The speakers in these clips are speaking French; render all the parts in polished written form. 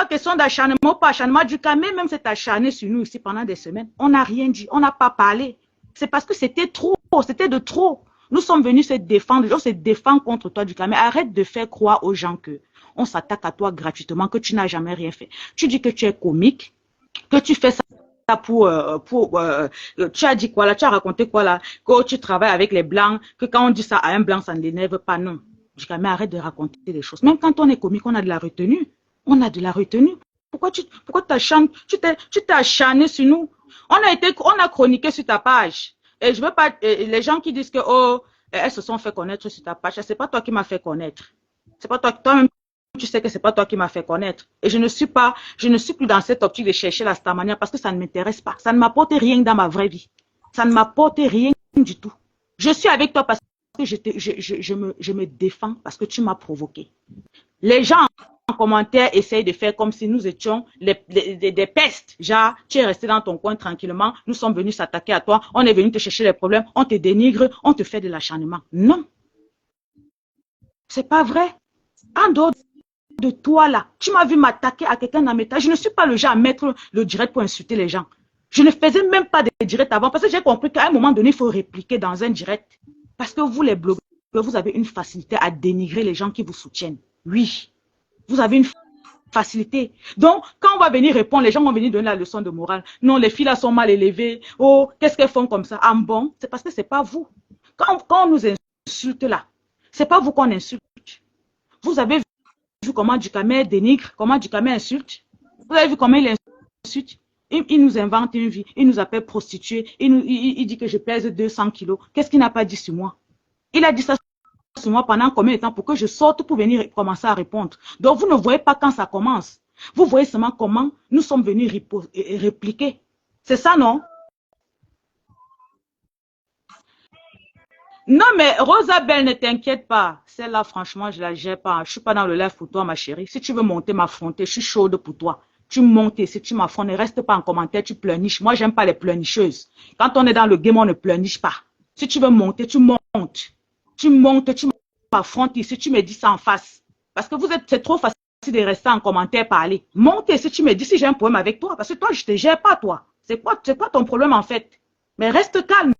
pas question d'acharnement, pas acharnement. Du cas, même s'est acharné sur nous ici pendant des semaines. On n'a rien dit, on n'a pas parlé. C'est parce que c'était trop, c'était de trop. Nous sommes venus se défendre, on se défend contre toi, du cas. Mais arrête de faire croire aux gens que on s'attaque à toi gratuitement, que tu n'as jamais rien fait. Tu dis que tu es comique, que tu fais ça tu as dit quoi là, tu as raconté quoi là, que tu travailles avec les blancs, que quand on dit ça à un blanc, ça ne l'énerve pas, non. Du cas, mais arrête de raconter des choses. Même quand on est comique, on a de la retenue. On a de la retenue. Pourquoi tu t'es acharné sur nous? On a chroniqué sur ta page. Et je veux pas, les gens qui disent que, oh, elles se sont fait connaître sur ta page, c'est pas toi qui m'as fait connaître. C'est pas toi, toi-même, tu sais que c'est pas toi qui m'as fait connaître. Et je ne suis plus dans cette optique de chercher la starmania parce que ça ne m'intéresse pas. Ça ne m'apporte rien dans ma vraie vie. Ça ne m'apporte rien du tout. Je suis avec toi parce que je me défends parce que tu m'as provoqué. Les gens en commentaire essayent de faire comme si nous étions des pestes. Genre, tu es resté dans ton coin tranquillement, nous sommes venus s'attaquer à toi, on est venu te chercher les problèmes, on te dénigre, on te fait de l'acharnement. Non, c'est pas vrai. En dehors de toi là, tu m'as vu m'attaquer à quelqu'un dans mes tâches. Je ne suis pas le genre à mettre le direct pour insulter les gens. Je ne faisais même pas de direct avant parce que j'ai compris qu'à un moment donné, il faut répliquer dans un direct. Parce que vous, les blogueurs, vous avez une facilité à dénigrer les gens qui vous soutiennent. Oui, vous avez une facilité. Donc, quand on va venir répondre, les gens vont venir donner la leçon de morale. Non, les filles là sont mal élevées. Oh, qu'est-ce qu'elles font comme ça? Ah bon, c'est parce que c'est pas vous. Quand on nous insulte là, c'est pas vous qu'on insulte. Vous avez vu comment Dukamel dénigre, comment Dukamel insulte? Vous avez vu comment il insulte? Il nous invente une vie, il nous appelle prostituée, il dit que je pèse 200 kilos. Qu'est-ce qu'il n'a pas dit sur moi? Il a dit ça sur moi pendant combien de temps pour que je sorte pour venir commencer à répondre. Donc vous ne voyez pas quand ça commence. Vous voyez seulement comment nous sommes venus répliquer. C'est ça, non? Non, mais Rosabelle, ne t'inquiète pas. Celle-là, franchement, je la gère pas. Je suis pas dans le live pour toi, ma chérie. Si tu veux monter, m'affronter, je suis chaude pour toi. Tu montes, si tu m'affrontes, ne reste pas en commentaire, tu pleurniches. Moi, j'aime pas les pleurnicheuses. Quand on est dans le game, on ne pleurniche pas. Si tu veux monter, tu montes. Tu montes, tu m'affrontes ici, tu me dis ça en face. Parce que c'est trop facile de rester en commentaire, parler. Monte si tu me dis si j'ai un problème avec toi. Parce que toi, je te gère pas, toi. C'est quoi ton problème, en fait? Mais reste calme.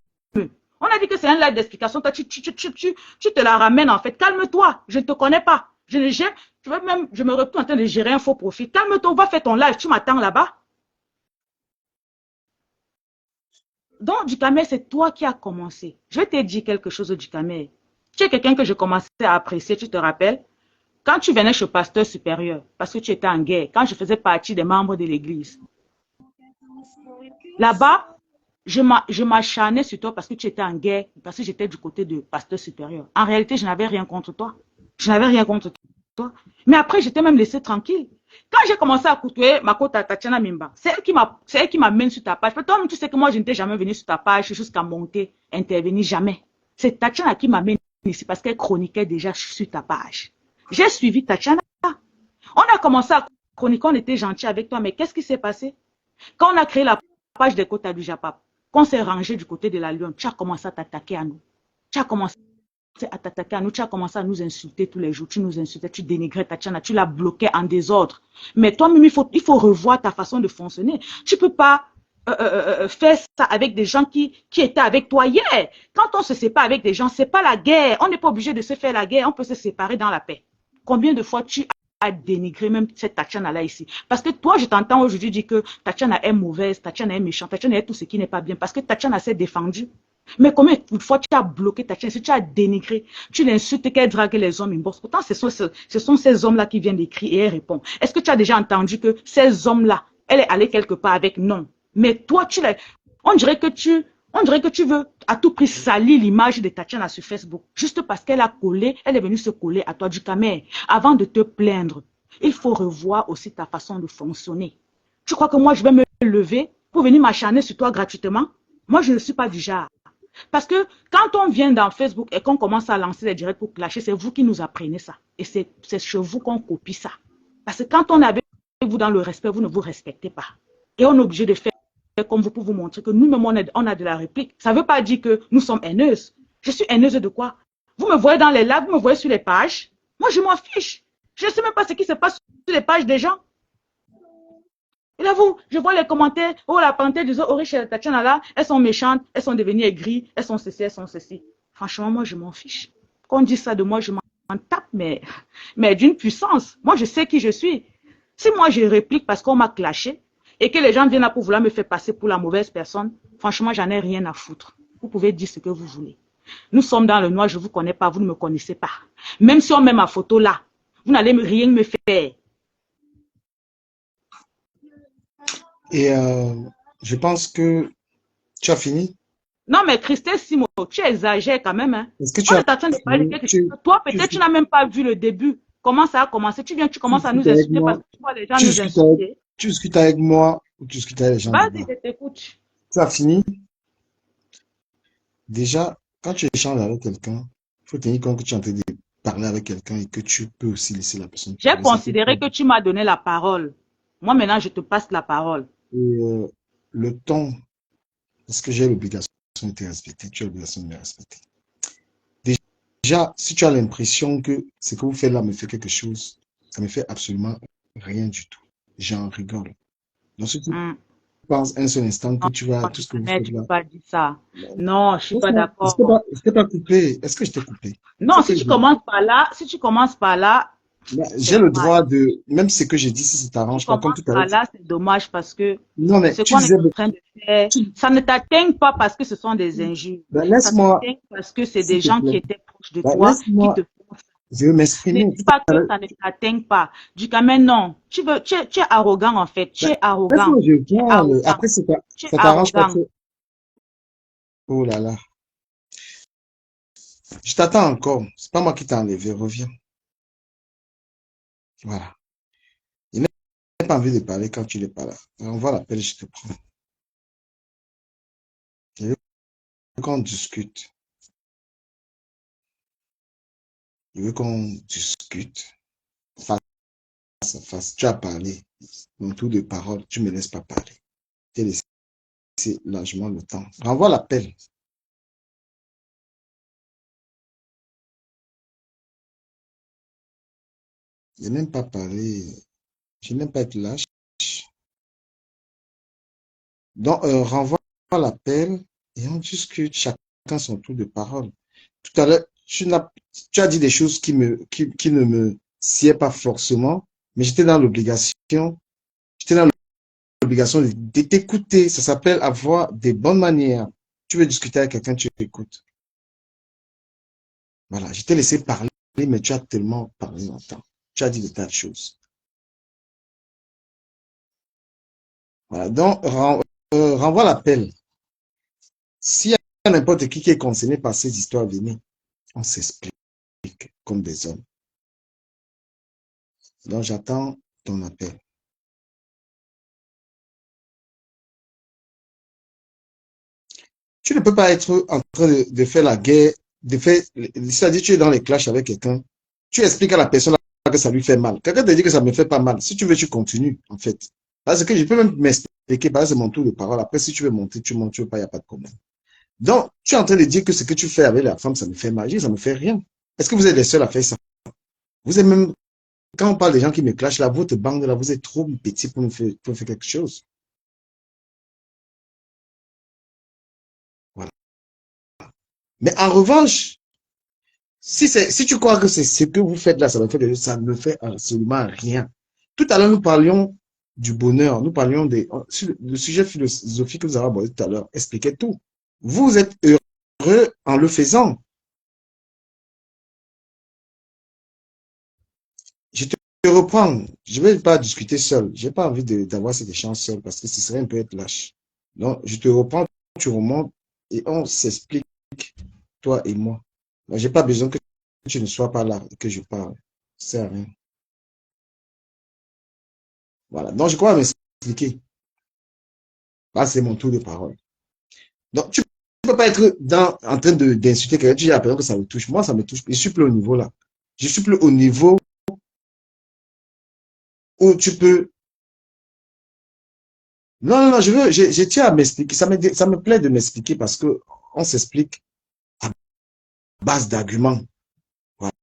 On a dit que c'est un live d'explication. Toi, tu te la ramènes en fait. Calme-toi. Je ne te connais pas. Je ne gère. Je me retrouve en train de gérer un faux profil. Calme-toi. Va faire ton live. Tu m'attends là-bas. Donc, Dukamel, c'est toi qui as commencé. Je vais te dire quelque chose, Dukamel. Tu es quelqu'un que je commençais à apprécier, tu te rappelles? Quand tu venais chez le pasteur supérieur, parce que tu étais en guerre, quand je faisais partie des membres de l'église, là-bas, je m'acharnais sur toi parce que tu étais en guerre, parce que j'étais du côté du pasteur supérieur. En réalité, je n'avais rien contre toi. Je n'avais rien contre toi. Mais après, j'étais même laissé tranquille. Quand j'ai commencé à côtoyer ma côte à Tatiana Mimba, c'est elle qui m'amène sur ta page. Toi-même, tu sais que moi, je n'étais jamais venu sur ta page jusqu'à monter, intervenir, jamais. C'est Tatiana qui m'amène ici parce qu'elle chroniquait déjà sur ta page. J'ai suivi Tatiana. On a commencé à chroniquer, on était gentil avec toi, mais qu'est-ce qui s'est passé? Quand on a créé la page des quotas du Japap, quand on s'est rangé du côté de la Lyon, tu as commencé à t'attaquer à nous. Tu as commencé à t'attaquer à nous, tu as commencé à nous insulter tous les jours, tu nous insultais, tu dénigrais Tatiana, tu la bloquais en désordre. Mais toi-même, il faut revoir ta façon de fonctionner. Tu ne peux pas faire ça avec des gens qui étaient avec toi hier. Quand on se sépare avec des gens, ce n'est pas la guerre. On n'est pas obligé de se faire la guerre, on peut se séparer dans la paix. Combien de fois tu as dénigré même cette Tatiana-là ici? Parce que toi, je t'entends aujourd'hui dire que Tatiana est mauvaise, Tatiana est méchante, Tatiana est tout ce qui n'est pas bien. Parce que Tatiana s'est défendue. Mais combien de fois tu as bloqué Tatiana, si tu as dénigré, tu l'insultes qu'elle drague les hommes inbox. Pourtant, ce sont ces hommes-là qui viennent d'écrire et elle répond. Est-ce que tu as déjà entendu que ces hommes-là, elle est allée quelque part avec? Non. Mais toi, on dirait que tu veux à tout prix salir l'image de Tatiana sur Facebook. Juste parce qu'elle elle est venue se coller à toi, Dukamel. Avant de te plaindre, il faut revoir aussi ta façon de fonctionner. Tu crois que moi, je vais me lever pour venir m'acharner sur toi gratuitement? Moi, je ne suis pas du genre. Parce que quand on vient dans Facebook et qu'on commence à lancer des directs pour clasher, c'est vous qui nous apprenez ça. Et c'est chez vous qu'on copie ça. Parce que quand on est avec vous dans le respect, vous ne vous respectez pas. Et on est obligé de faire comme vous pour vous montrer que nous-mêmes, on a de la réplique. Ça ne veut pas dire que nous sommes haineuses. Je suis haineuse de quoi? Vous me voyez dans les lives, vous me voyez sur les pages. Moi, je m'en fiche. Je ne sais même pas ce qui se passe sur les pages des gens. Et là, vous, je vois les commentaires, oh, la parenthèse des Orange et Tatiana là, elles sont méchantes, elles sont devenues aigries, elles sont ceci, elles sont ceci. Franchement, moi, je m'en fiche. Quand on dit ça de moi, je m'en tape, mais d'une puissance. Moi, je sais qui je suis. Si moi, je réplique parce qu'on m'a clashé et que les gens viennent là pour vouloir me faire passer pour la mauvaise personne, franchement, j'en ai rien à foutre. Vous pouvez dire ce que vous voulez. Nous sommes dans le noir, je ne vous connais pas, vous ne me connaissez pas. Même si on met ma photo là, vous n'allez rien me faire. Et je pense que tu as fini. Non, mais Christelle Simo, tu exagères quand même. Hein. Est-ce que tu On as est en train de parler de fini? quelque chose. Toi, peut-être tu n'as même pas vu le début. Comment ça a commencé? Tu viens, tu Tu commences à discutes nous avec insulter parce moi? que tu vois les gens Tu nous discutes avec, insulter. tu discutes avec moi ou tu discutes avec les gens Vas-y, là-bas? je t'écoute. Tu as fini? Déjà, quand tu échanges avec quelqu'un, il faut tenir compte que tu es en train de parler avec quelqu'un et que tu peux aussi laisser la personne J'ai parler. Ça peut considéré que tu m'as donné la parole. Moi, maintenant, je te passe la parole. et, le ton, est-ce que j'ai l'obligation de te respecter? Tu as l'obligation de me respecter. Déjà, si tu as l'impression que ce que vous faites là me fait quelque chose, ça me fait absolument rien du tout. J'en rigole. Donc, si tu Hmm. penses un seul instant que Non, tu vas, tout ce que vous jamais faites tu peux là, pas dire ça. Non, je suis pas laisse-moi, d'accord. est-ce que t'as coupé? Est-ce que je t'ai coupé? Il Non, faut si que tu commences par là, si tu commences par là, c'est j'ai le dommage. droit de, même ce que j'ai dit, si ça Tu t'arrange pas, comme commences tout à l'heure. par là, c'est dommage parce que Non, mais ce tu qu'on est disais, en train de faire, tu- ça ne t'atteint pas parce que ce sont des injures. Ça laisse-moi, t'atteint parce que c'est s'il des te gens qui plaît. étaient proches de Ben, toi qui laisse-moi, te font ça. je veux Ne m'exprimer. dis Tout pas à que l'heure. ça ne t'atteint pas. Dis quand même non. Tu es arrogant en fait. Tu Ben, es arrogant. laisse-moi, je Tu es parle. arrogant. Après, Tu es ça t'arrange pas arrogant. trop. Oh là là. Je t'attends encore. C'est pas moi qui t'ai enlevé. Reviens. Voilà. Il n'a pas envie de parler quand tu n'es pas là. On voit l'appel, je te prends. Je veux qu'on discute. Je veux qu'on discute face à face. Tu as parlé. Mon tour de parole, tu ne me laisses pas parler. Tu as laissé largement le temps. Renvoie l'appel. Je n'aime pas parler. Je n'aime pas être lâche. Donc, renvoie l'appel et on discute chacun son tour de parole. Tout à l'heure, tu as dit des choses qui ne me sied pas forcément, mais j'étais dans l'obligation de t'écouter. Ça s'appelle avoir des bonnes manières. Tu veux discuter avec quelqu'un, tu écoutes. Voilà, je t'ai laissé parler, mais tu as tellement parlé longtemps. Tu as dit de tas de choses. Voilà, donc, renvoie l'appel. S'il y a n'importe qui est concerné par ces histoires, venez, on s'explique comme des hommes. Donc, j'attends ton appel. Tu ne peux pas être en train de faire la guerre, c'est-à-dire tu es dans les clashs avec quelqu'un, tu expliques à la personne que ça lui fait mal. Quelqu'un te dit que ça ne me fait pas mal. Si tu veux, tu continues, en fait. Parce que je peux même m'expliquer, parce que c'est mon tour de parole. Après, si tu veux monter, tu montes, tu veux pas, il n'y a pas de problème. Donc, tu es en train de dire que ce que tu fais avec la femme, ça me fait mal. Ça me fait rien. Est-ce que vous êtes les seuls à faire ça? Vous êtes même, quand on parle des gens qui me clashent, là, votre bande, là, vous êtes trop petit pour faire quelque chose. Voilà. Mais en revanche, si tu crois que c'est ce que vous faites là, ça me fait ça ne fait absolument rien. Tout à l'heure, nous parlions du bonheur, nous parlions le sujet philosophique que vous avez abordé tout à l'heure, expliquait tout. Vous êtes heureux en le faisant. Je te reprends. Je ne vais pas discuter seul. Je n'ai pas envie d'avoir cet échange seul parce que ce serait un peu être lâche. Donc, je te reprends, tu remontes et on s'explique, toi et moi. Moi, j'ai pas besoin que tu ne sois pas là et que je parle. Ça sert à rien. Voilà. Donc, je crois m'expliquer. Là, c'est mon tour de parole. Donc, tu ne peux pas être en train d'insulter quelqu'un. Tu dis à la personne que ça me touche. Moi, ça me touche. Je suis plus au niveau là. Je suis plus au niveau où tu peux. Non, non, non, je tiens à m'expliquer. Ça me plaît de m'expliquer parce que on s'explique à base d'arguments. Voilà.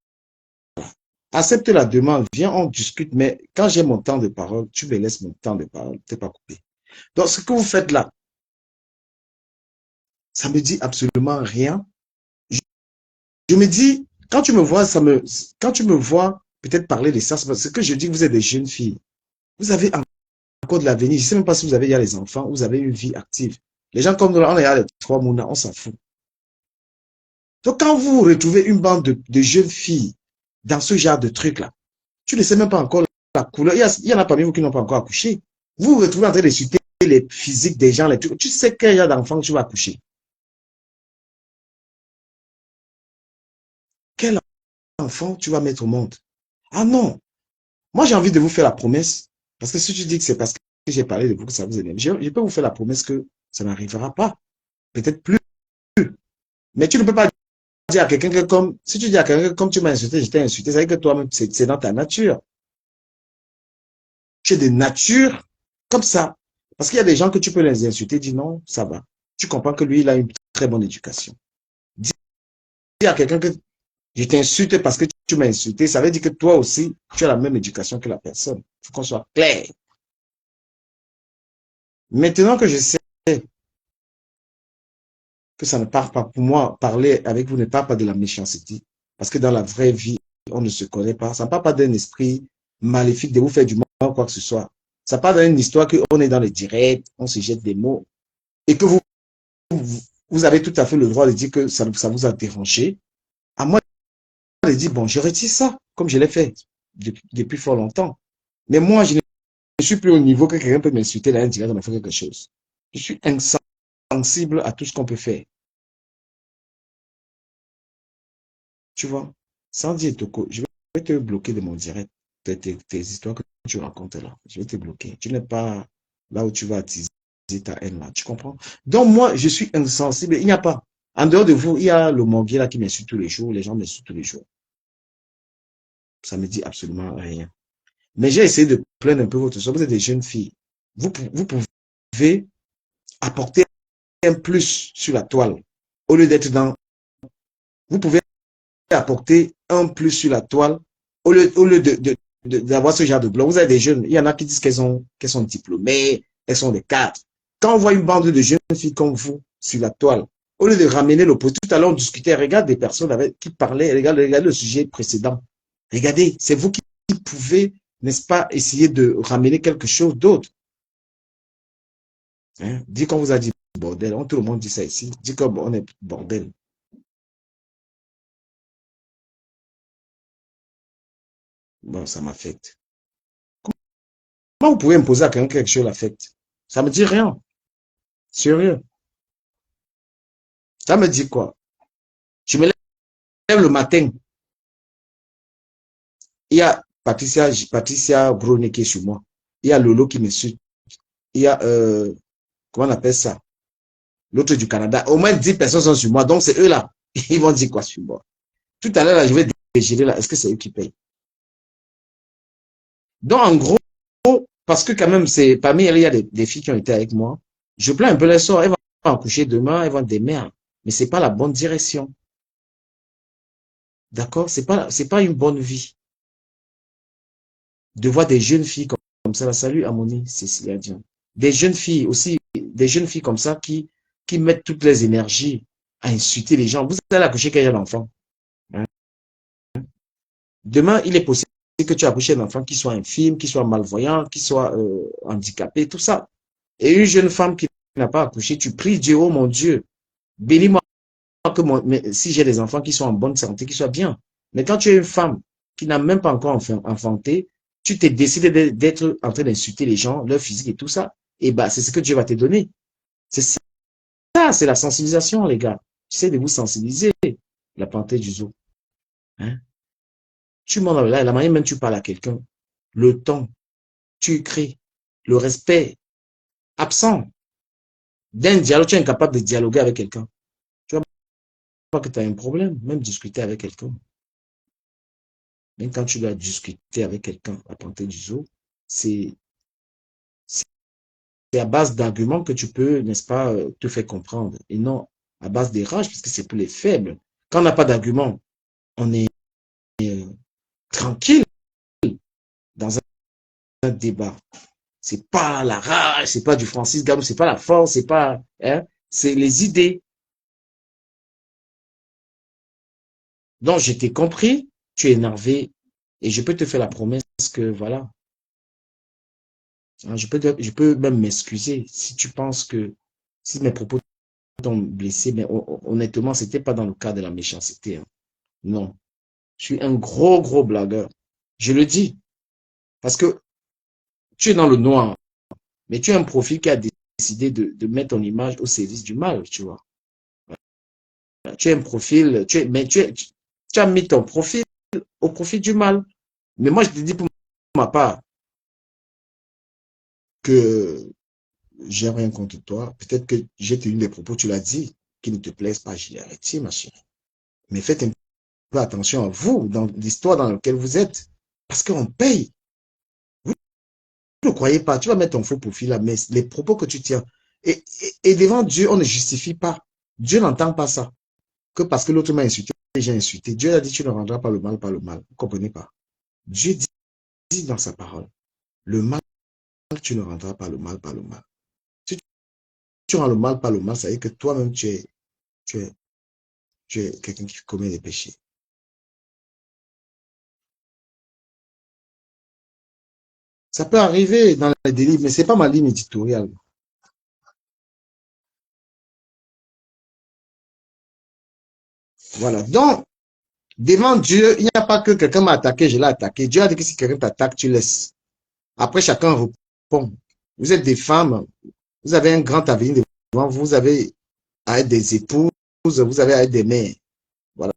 Accepte la demande, viens, on discute, mais quand j'ai mon temps de parole, tu me laisses mon temps de parole, t'es pas coupé. Donc, ce que vous faites là, ça me dit absolument rien. Je me dis, quand tu me vois peut-être parler de ça, c'est parce que je dis que vous êtes des jeunes filles. Vous avez encore de l'avenir. Je ne sais même pas si vous avez déjà les enfants, vous avez une vie active. Les gens comme nous, on est à les 3 mois, on s'en fout. Donc, quand vous retrouvez une bande de jeunes filles dans ce genre de truc-là, tu ne sais même pas encore la couleur. Il y en a parmi vous qui n'ont pas encore accouché. Vous vous retrouvez en train de citer les physiques des gens, les trucs. Tu sais quel genre d'enfant tu vas accoucher. Quel enfant tu vas mettre au monde? Ah non. Moi, j'ai envie de vous faire la promesse. Parce que si tu dis que c'est parce que j'ai parlé de vous que ça vous énerve, je peux vous faire la promesse que ça n'arrivera pas. Peut-être plus. Mais tu ne peux pas dire à quelqu'un que comme, si tu dis à quelqu'un que comme tu m'as insulté, je t'ai insulté, ça veut dire que toi-même, c'est dans ta nature. Tu es de nature comme ça. Parce qu'il y a des gens que tu peux les insulter, dis non, ça va. Tu comprends que lui, il a une très bonne éducation. Dis à quelqu'un que je t'insulte parce que tu m'as insulté, ça veut dire que toi aussi, tu as la même éducation que la personne. Il faut qu'on soit clair. Maintenant que je sais que ça ne part pas pour moi, parler avec vous ne part pas de la méchanceté. Parce que dans la vraie vie, on ne se connaît pas. Ça ne part pas d'un esprit maléfique de vous faire du mal ou quoi que ce soit. Ça part d'une histoire qu'on est dans les directs, on se jette des mots et que vous avez tout à fait le droit de dire que ça vous a dérangé. À moi de dire, bon, je retire ça, comme je l'ai fait depuis fort longtemps. Mais moi, je ne suis plus au niveau que quelqu'un peut m'insulter là, direct, on a fait quelque chose. Je suis insensible à tout ce qu'on peut faire. Tu vois, sans dire Toko, je vais te bloquer de mon direct, tes histoires que tu racontes là. Je vais te bloquer. Tu n'es pas là où tu vas attiser ta haine là. Tu comprends? Donc moi, je suis insensible. Il n'y a pas. En dehors de vous, il y a le Monguier là qui m'insulte tous les jours. Les gens m'insultent tous les jours. Ça me dit absolument rien. Mais j'ai essayé de plaindre un peu votre soeur. Vous êtes des jeunes filles. Vous pouvez apporter un plus sur la toile. Au lieu d'être dans... Vous pouvez apporter un plus sur la toile au lieu d'avoir ce genre de blanc. Vous avez des jeunes, il y en a qui disent qu'elles sont diplômées, elles sont des cadres. Quand on voit une bande de jeunes filles comme vous sur la toile, au lieu de ramener l'opposé, tout à l'heure on discutait, regarde des personnes qui parlaient, regarde le sujet précédent. Regardez, c'est vous qui pouvez, n'est-ce pas, essayer de ramener quelque chose d'autre. Hein? Dit qu'on vous a dit bordel, tout le monde dit ça ici, dit qu'on est bordel. Bon, ça m'affecte. Comment vous pouvez imposer à quelqu'un quelque chose l'affecte? Ça me dit rien. Sérieux. Ça me dit quoi? Je me lève le matin. Il y a Patricia Groné qui est sur moi. Il y a Lolo qui me suit. Il y a, comment on appelle ça? L'autre du Canada. Au moins 10 personnes sont sur moi. Donc, c'est eux là. Ils vont dire quoi sur moi? Tout à l'heure, là, je vais dégeler là. Est-ce que c'est eux qui payent? Donc, en gros, parce que quand même, c'est parmi elles, il y a des filles qui ont été avec moi. Je plains un peu les sorts. Elles vont en coucher demain, elles vont des mères. Mais c'est pas la bonne direction. D'accord? C'est pas une bonne vie. De voir des jeunes filles comme ça. Salut Amoni, Cécilia Dion. Des jeunes filles aussi, des jeunes filles comme ça qui mettent toutes les énergies à insulter les gens. Vous allez accoucher quel enfant? Hein? Demain, il est possible que tu accouches un enfant qui soit infirme, qui soit malvoyant, qui soit handicapé, tout ça. Et une jeune femme qui n'a pas accouché, tu pries Dieu, oh mon Dieu, bénis-moi que si j'ai des enfants qui sont en bonne santé, qui soient bien. Mais quand tu es une femme qui n'a même pas encore enfanté, tu t'es décidé d'être en train d'insulter les gens, leur physique et tout ça, et bah, c'est ce que Dieu va te donner. C'est ça, c'est la sensibilisation, les gars. J'essaie de vous sensibiliser, la panthère du zoo. Hein? Tu montres la manière même tu parles à quelqu'un, le temps, tu écris, le respect, absent. D'un dialogue, tu es incapable de dialoguer avec quelqu'un. Tu vois pas que tu as un problème, même discuter avec quelqu'un. Même quand tu dois discuter avec quelqu'un à panthère du zoo, c'est à base d'arguments que tu peux, n'est-ce pas, te faire comprendre. Et non à base des rages, parce que c'est pour les faibles. Quand on n'a pas d'arguments, on est tranquille dans un débat. C'est pas la rage, c'est pas du Francis Gamou, c'est pas la force, c'est pas, hein, c'est les idées. Donc, je t'ai compris, tu es énervé, et je peux te faire la promesse que, voilà, hein, je peux même m'excuser si tu penses que, si mes propos t'ont blessé, mais honnêtement, c'était pas dans le cas de la méchanceté, hein. Non. Je suis un gros blagueur. Je le dis. Parce que tu es dans le noir, mais tu as un profil qui a décidé de mettre ton image au service du mal, tu vois. Tu as un profil, tu as mis ton profil au profit du mal. Mais moi, je te dis pour ma part que j'ai rien contre toi. Peut-être que j'ai tenu des propos, tu l'as dit, qui ne te plaisent pas. J'ai arrêté, ma chérie. Mais faites un peu attention à vous, dans l'histoire dans laquelle vous êtes. Parce qu'on paye. Vous ne croyez pas. Tu vas mettre ton faux profil là, mais les propos que tu tiens. Et devant Dieu, on ne justifie pas. Dieu n'entend pas ça. Que parce que l'autre m'a insulté, j'ai insulté. Dieu a dit, tu ne rendras pas le mal par le mal. Vous ne comprenez pas. Dieu dit dans sa parole, le mal, tu ne rendras pas le mal par le mal. Si tu rends le mal par le mal, ça veut dire que toi-même, tu es, tu es quelqu'un qui commet des péchés. Ça peut arriver dans les délits, mais ce n'est pas ma ligne éditoriale. Voilà. Donc, devant Dieu, il n'y a pas que quelqu'un m'a attaqué, je l'ai attaqué. Dieu a dit que si quelqu'un t'attaque, tu laisses. Après, chacun répond. Vous êtes des femmes, vous avez un grand avenir devant vous, vous avez à être des épouses, vous avez à être des mères. Voilà.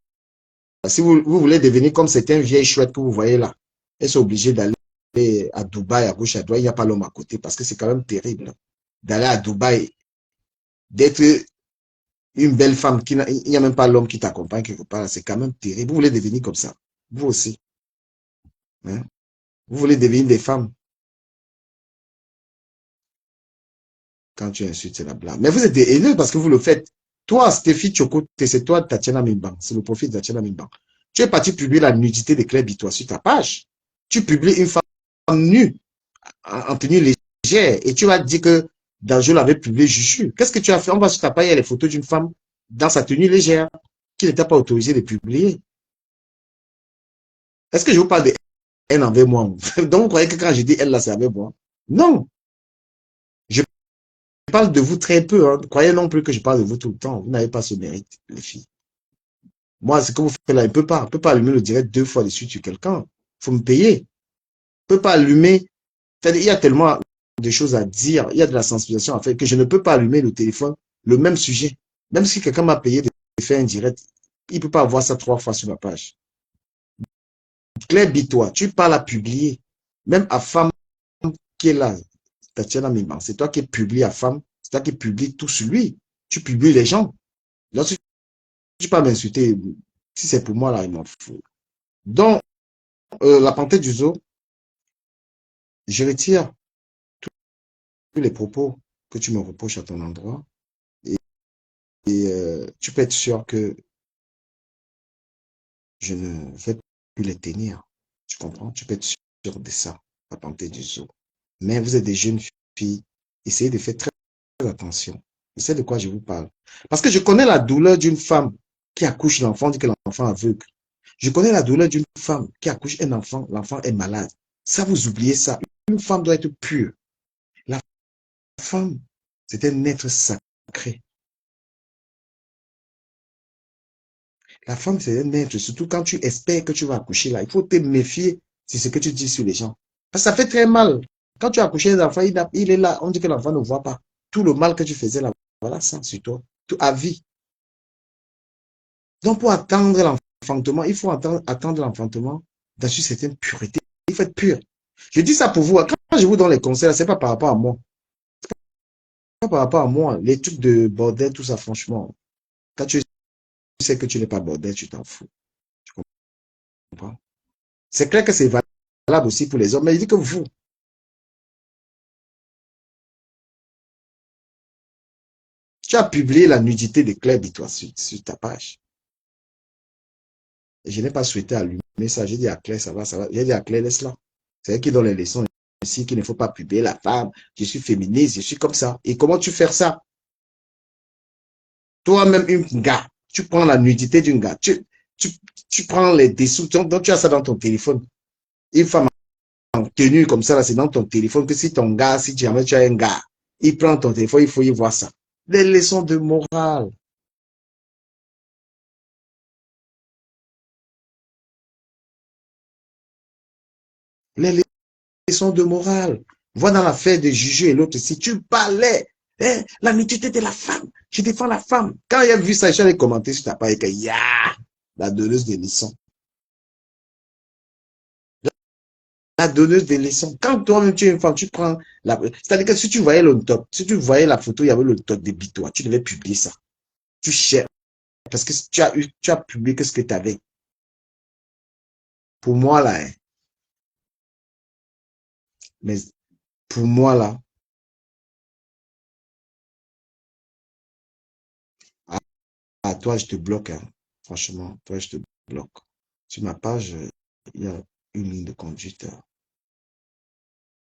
Si vous voulez devenir comme certains vieilles chouettes que vous voyez là, elles sont obligées d'aller à Dubaï, à gauche, à droite, il n'y a pas l'homme à côté, parce que c'est quand même terrible d'aller à Dubaï, d'être une belle femme, il n'y a même pas l'homme qui t'accompagne quelque part, c'est quand même terrible. Vous voulez devenir comme ça, vous aussi. Hein? Vous voulez devenir des femmes. Quand tu insultes, c'est la blague. Mais vous êtes des haineux parce que vous le faites. Toi, Stéphie Chokote, c'est toi, Tatiana Mimban. C'est le profil de Tatiana Mimban. Tu es parti publier la nudité de Claire Bitois sur ta page. Tu publies une femme nue, en tenue légère, et tu vas dire que Danjo l'avait publié Juju. Qu'est-ce que tu as fait? On va sur ta page, il y a les photos d'une femme dans sa tenue légère, qui n'était pas autorisée de publier. Est-ce que je vous parle de haine envers moi? Donc, vous croyez que quand je dis elle, là, c'est avec moi? Non. Je parle de vous très peu. Hein. Croyez non plus que je parle de vous tout le temps. Vous n'avez pas ce mérite, les filles. Moi, ce que vous faites là, je ne peux pas allumer le direct 2 fois de suite sur quelqu'un. Il faut me payer. Je ne peux pas allumer. Il y a tellement de choses à dire. Il y a de la sensibilisation à faire que je ne peux pas allumer le téléphone, le même sujet. Même si quelqu'un m'a payé de faire un direct, il ne peut pas avoir ça 3 fois sur ma page. Claire Bitois, tu parles à publier. Même à femme qui est là, Tatiana Mimban, c'est toi qui publies à femme, c'est toi qui publies tout sur lui. Tu publies les gens. Lorsque tu peux m'insulter, si c'est pour moi, là, il m'en fout. Donc, la panthère du zoo, je retire tous les propos que tu me reproches à ton endroit. Et tu peux être sûr que je ne vais plus les tenir. Tu comprends? Tu peux être sûr de ça, la panthère du zoo. Mais vous êtes des jeunes filles, essayez de faire très attention. Je sais de quoi je vous parle. Parce que je connais la douleur d'une femme qui accouche l'enfant, dit que l'enfant est aveugle. Je connais la douleur d'une femme qui accouche un enfant, l'enfant est malade. Ça, vous oubliez ça. Une femme doit être pure. La femme, c'est un être sacré. La femme, c'est un être, surtout quand tu espères que tu vas accoucher là. Il faut te méfier de ce que tu dis sur les gens. Parce que ça fait très mal. Quand tu as accouché un enfant, il est là, on dit que l'enfant ne voit pas. Tout le mal que tu faisais là, voilà ça sur toi. Tout à vie. Donc, pour attendre l'enfantement, il faut attendre l'enfantement dans une certaine pureté. Il faut être pur. Je dis ça pour vous. Quand je vous donne les conseils, ce n'est pas par rapport à moi. Pas par rapport à moi. Les trucs de bordel, tout ça, franchement. Quand tu sais que tu n'es pas bordel, tu t'en fous. Tu comprends? C'est clair que c'est valable aussi pour les hommes, mais il dit que vous, tu as publié la nudité de Claire Bitois sur ta page. Et je n'ai pas souhaité allumer message. J'ai dit à Claire, ça va, ça va. J'ai dit à Claire, laisse-la. C'est elle qui donne les leçons ici, qu'il ne faut pas publier la femme. Je suis féministe, je suis comme ça. Et comment tu fais ça? Toi-même, un gars, tu prends la nudité d'un gars, tu, tu prends les dessous, donc tu as ça dans ton téléphone. Une femme en tenue comme ça, là, c'est dans ton téléphone que si ton gars, si jamais tu as un gars, il prend ton téléphone, il faut y voir ça. Les leçons de morale. Les leçons de morale. Vois dans l'affaire de Juju et l'autre, si tu parlais, hein, la nudité de la femme, je défends la femme. Quand il a vu ça, il a commenté sur ta page, que, ya, la donneuse des leçons. La donneuse des leçons. Quand toi-même tu es une femme, tu prends la. C'est-à-dire que si tu voyais le top, si tu voyais la photo, il y avait le top de Bitois, tu devais publier ça. Tu cherches. Parce que tu as publié que ce que tu avais. Pour moi, là, hein, mais pour moi, là, toi, je te bloque, hein. Franchement, toi, je te bloque. Sur ma page, il y a une ligne de conduite.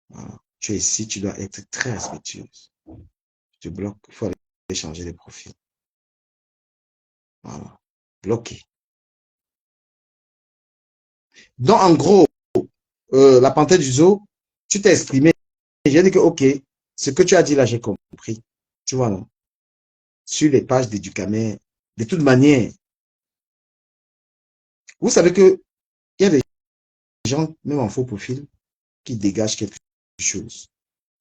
Voilà. Tu es ici, tu dois être très respectueuse. Je te bloque, il faut aller changer les profils. Voilà. Bloqué. Donc, en gros, la panthère du zoo, tu t'es exprimé. J'ai dit que, OK, ce que tu as dit là, j'ai compris. Tu vois, non? Sur les pages d'Éducamère, de toute manière, vous savez que il y a des gens, même en faux profil, qui dégagent quelque chose.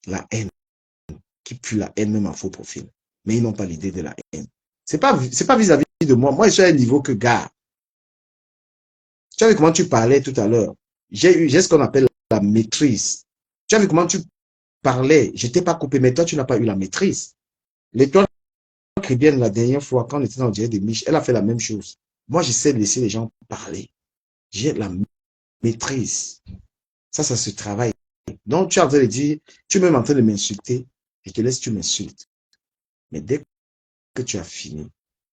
La haine, qui pue la haine même en faux profil. Mais ils n'ont pas l'idée de la haine. C'est pas vis-à-vis de moi. Moi, je suis à un niveau que gars. Tu as vu comment tu parlais tout à l'heure. J'ai ce qu'on appelle la maîtrise. Tu as vu comment tu parlais. Je t'ai pas coupé, mais toi, tu n'as pas eu la maîtrise. L'étoile chrétienne, la dernière fois, quand on était dans le direct de Mich, elle a fait la même chose. Moi, j'essaie de laisser les gens parler. J'ai la maîtrise. Ça se travaille. Donc, tu es en train de dire, tu es même en train de m'insulter. Je te laisse, tu m'insultes. Mais dès que tu as fini,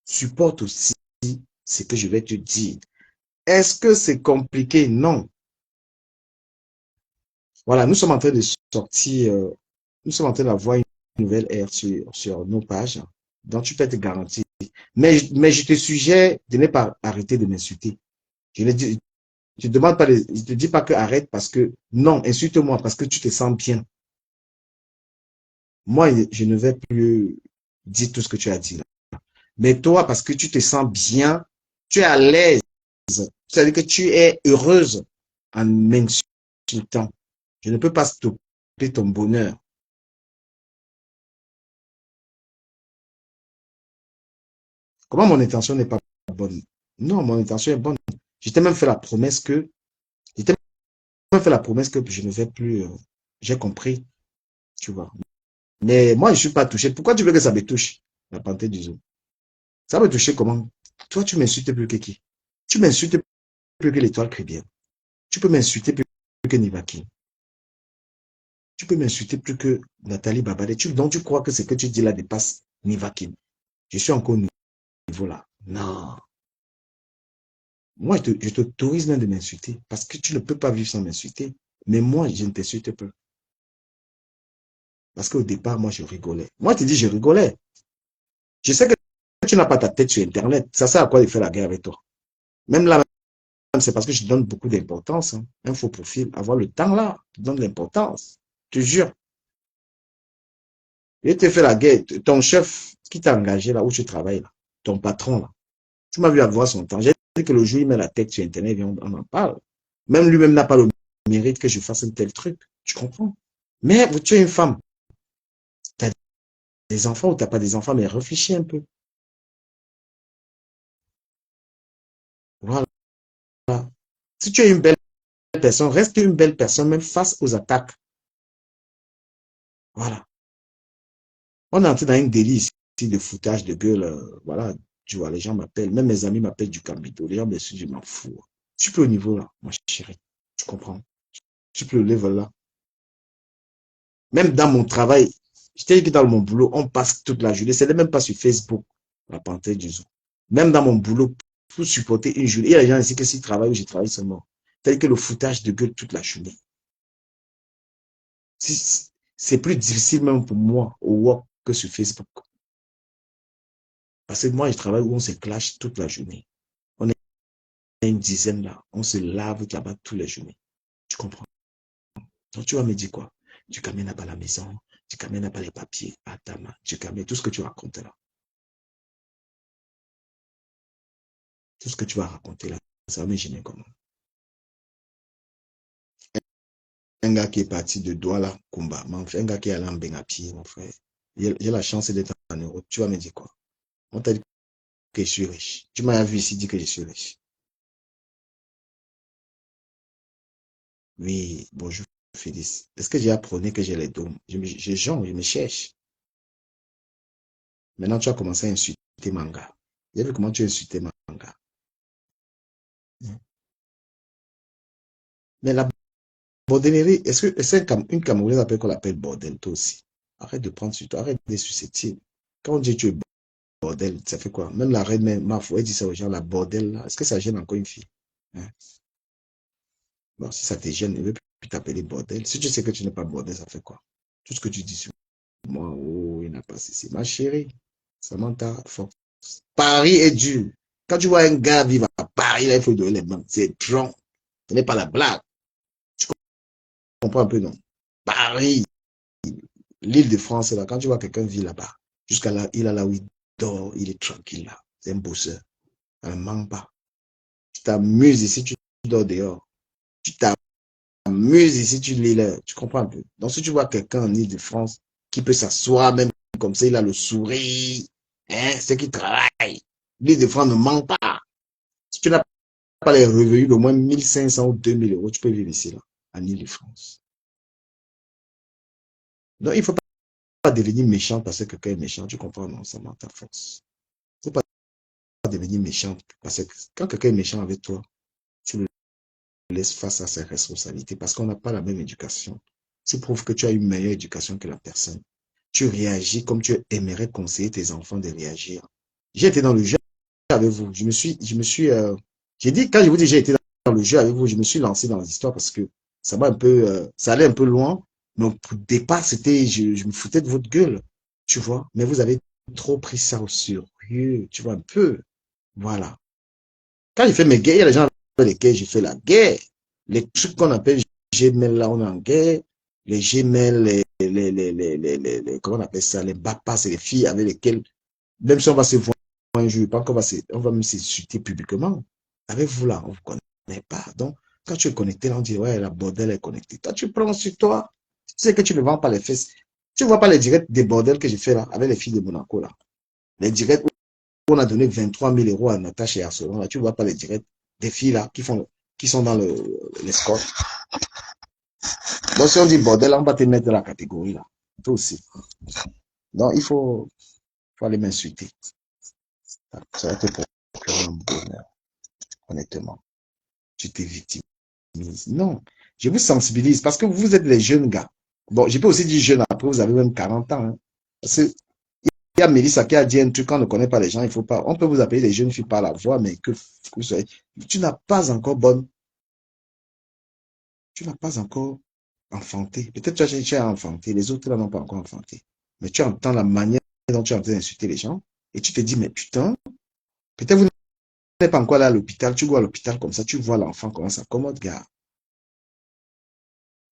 supporte aussi ce que je vais te dire. Est-ce que c'est compliqué? Non. Voilà, nous sommes en train de sortir, nous sommes en train d'avoir une nouvelle ère sur nos pages. Donc, tu peux être garanti. Mais je te suggère de ne pas arrêter de m'insulter. Je ne dis, je demande pas, je te dis pas que arrête parce que, non, insulte-moi parce que tu te sens bien. Moi, je ne vais plus dire tout ce que tu as dit là. Mais toi, parce que tu te sens bien, tu es à l'aise. C'est-à-dire que tu es heureuse en m'insultant. Je ne peux pas stopper ton bonheur. Comment mon intention n'est pas bonne? Non, mon intention est bonne. Je t'ai même fait la promesse que, je t'ai même fait la promesse que je ne vais plus, j'ai compris, tu vois. Mais moi, je ne suis pas touché. Pourquoi tu veux que ça me touche, la panthère du zoo? Ça va me toucher comment? Toi, tu m'insultes plus que qui? Tu m'insultes plus que l'étoile chrétienne. Tu peux m'insulter plus que Nivaki. Tu peux m'insulter plus que Nathalie Babade. Donc, tu crois que ce que tu dis là dépasse Nivaki. Je suis encore au niveau là. Non. Moi, je t'autorise même de m'insulter parce que tu ne peux pas vivre sans m'insulter. Mais moi, je ne t'insulte pas. Parce qu'au départ, moi, je rigolais. Moi, je te dis, je rigolais. Je sais que tu n'as pas ta tête sur Internet. Ça sert à quoi de faire la guerre avec toi? Même là, c'est parce que je donne beaucoup d'importance. Hein. Un faux profil. Avoir le temps là, tu donnes de l'importance. Je te jure. Il te fait la guerre. Ton chef qui t'a engagé là où tu travailles, là, ton patron là, tu m'as vu avoir son temps. J'ai dit que le jour où il met la tête sur Internet, on en parle. Même lui-même n'a pas le mérite que je fasse un tel truc. Tu comprends? Mais tu es une femme. Tu as des enfants ou tu n'as pas des enfants, mais réfléchis un peu. Voilà. Si tu es une belle personne, reste une belle personne, même face aux attaques. Voilà. On est entré dans une délice ici de foutage de gueule. Voilà. Tu vois, les gens m'appellent. Même mes amis m'appellent du Cambito. Les gens me suivent, je m'en fous. Je suis plus au niveau là, ma chérie. Tu comprends? Je suis plus au level là. Même dans mon travail, je t'ai dit que dans mon boulot, on passe toute la journée. C'est même pas sur Facebook, la panthère du zoo. Même dans mon boulot pour supporter une journée. Il y a des gens ici que s'ils travaillent ou je travaille seulement. Tel que le foutage de gueule toute la journée. C'est plus difficile même pour moi au work que sur Facebook. Parce que moi, je travaille où on se clash toute la journée. On est une dizaine là. On se lave là-bas tous les journées. Tu comprends? Donc, tu vas me dire quoi? Tu camènes là-bas la maison. Tu camènes là-bas les papiers à ta main. Tu camènes tout ce que tu racontes là. Tout ce que tu vas raconter là. Ça va me gêner comment? Un gars qui est parti de Douala, Kumba. Mon frère, un gars qui est allé en Bengapi, mon frère. J'ai la chance d'être en Europe. Tu vas me dire quoi? On t'a dit que je suis riche. Tu m'as vu ici dire que je suis riche. Oui, bonjour, Félix. Est-ce que j'ai appris que j'ai les dons? Je me cherche. Maintenant, tu as commencé à insulter Manga. J'ai vu comment tu as insulté Manga. Mais la bordellerie, est-ce qu'une Camerounaise appelle qu'on l'appelle bordel, toi aussi? Arrête de prendre sur toi, arrête d'être susceptible. Quand on dit que tu es bordel, ça fait quoi? Même la reine, ma foi, elle dit ça aux gens, la bordel, là. Est-ce que ça gêne encore une fille? Hein? Bon, si ça te gêne, elle ne veut plus t'appeler bordel. Si tu sais que tu n'es pas bordel, ça fait quoi? Tout ce que tu dis sur moi, oh, il n'a pas cessé. Ma chérie, ça m'entend fort. Paris est dur. Quand tu vois un gars vivre à Paris, là, il faut donner les mains. C'est drôle. Ce n'est pas la blague. Tu comprends un peu, non? Paris, l'île de France, là, quand tu vois quelqu'un vivre là-bas, jusqu'à là, il a là où il dort, il est tranquille là. C'est un bosseur. Ça ne manque pas. Tu t'amuses ici, tu dors dehors. Tu t'amuses ici, tu lis là. Tu comprends un peu? Donc, si tu vois quelqu'un en île de France qui peut s'asseoir même comme ça, il a le sourire, hein, c'est qui travaille. L'île de France ne manque pas. Si tu n'as pas les revenus d'au moins 1500 ou 2000 euros, tu peux vivre ici, là, en Ile-de-France. Donc, il ne faut pas devenir méchant parce que quelqu'un est méchant. Tu comprends, non? Ça manque ta force. Il ne faut pas devenir méchant parce que quand quelqu'un est méchant avec toi, tu le laisses face à ses responsabilités parce qu'on n'a pas la même éducation. Tu prouves que tu as une meilleure éducation que la personne. Tu réagis comme tu aimerais conseiller tes enfants de réagir. J'ai été dans le jeu avec vous. J'ai dit, quand je vous dis j'ai été dans le jeu avec vous, je me suis lancé dans l'histoire parce que ça m'a un peu, ça allait un peu loin. Donc, au départ, c'était, je me foutais de votre gueule, tu vois. Mais vous avez trop pris ça au sérieux, tu vois, un peu. Voilà. Quand j'ai fait mes guerres, il y a les gens avec lesquels j'ai fait la guerre. Les trucs qu'on appelle Gmail, là, on est en guerre. Les Gmail, comment on appelle ça, les BAPA, c'est les filles avec lesquelles, même si on va se voir un jour, pas qu'on va on va même s'insulter publiquement. Avec vous, là, on ne vous connaît pas. Donc, quand tu es connecté, là, on dit, ouais, la bordel est connectée. Toi, tu prends sur toi. Tu sais que tu ne vends pas les fesses. Tu ne vois pas les directs des bordels que j'ai fait là, avec les filles de Monaco, là. Les directs on a donné 23 000 euros à Natacha et à Solon. Là, tu ne vois pas les directs des filles là qui sont dans l'escorte. Donc, si on dit bordel, on va te mettre dans la catégorie là. Toi aussi. Donc, faut aller m'insulter. Ça va te procurer un bonheur, honnêtement. Tu t'es victimises. Non, je vous sensibilise parce que vous êtes les jeunes gars. Bon, je peux aussi dire jeune, après vous avez même 40 ans. Hein. Parce que il y a Mélissa qui a dit un truc, quand on ne connaît pas les gens, il faut pas. On peut vous appeler les jeunes filles par la voix, mais que vous soyez. Tu n'as pas encore bonne. Tu n'as pas encore enfanté. Peut-être que tu as enfanté, les autres là n'ont pas encore enfanté. Mais tu entends la manière dont tu es en train d'insulter les gens et tu te dis, mais putain, peut-être vous n'êtes pas encore là à l'hôpital. Tu vois à l'hôpital comme ça, tu vois l'enfant comment ça s'accommode, gars.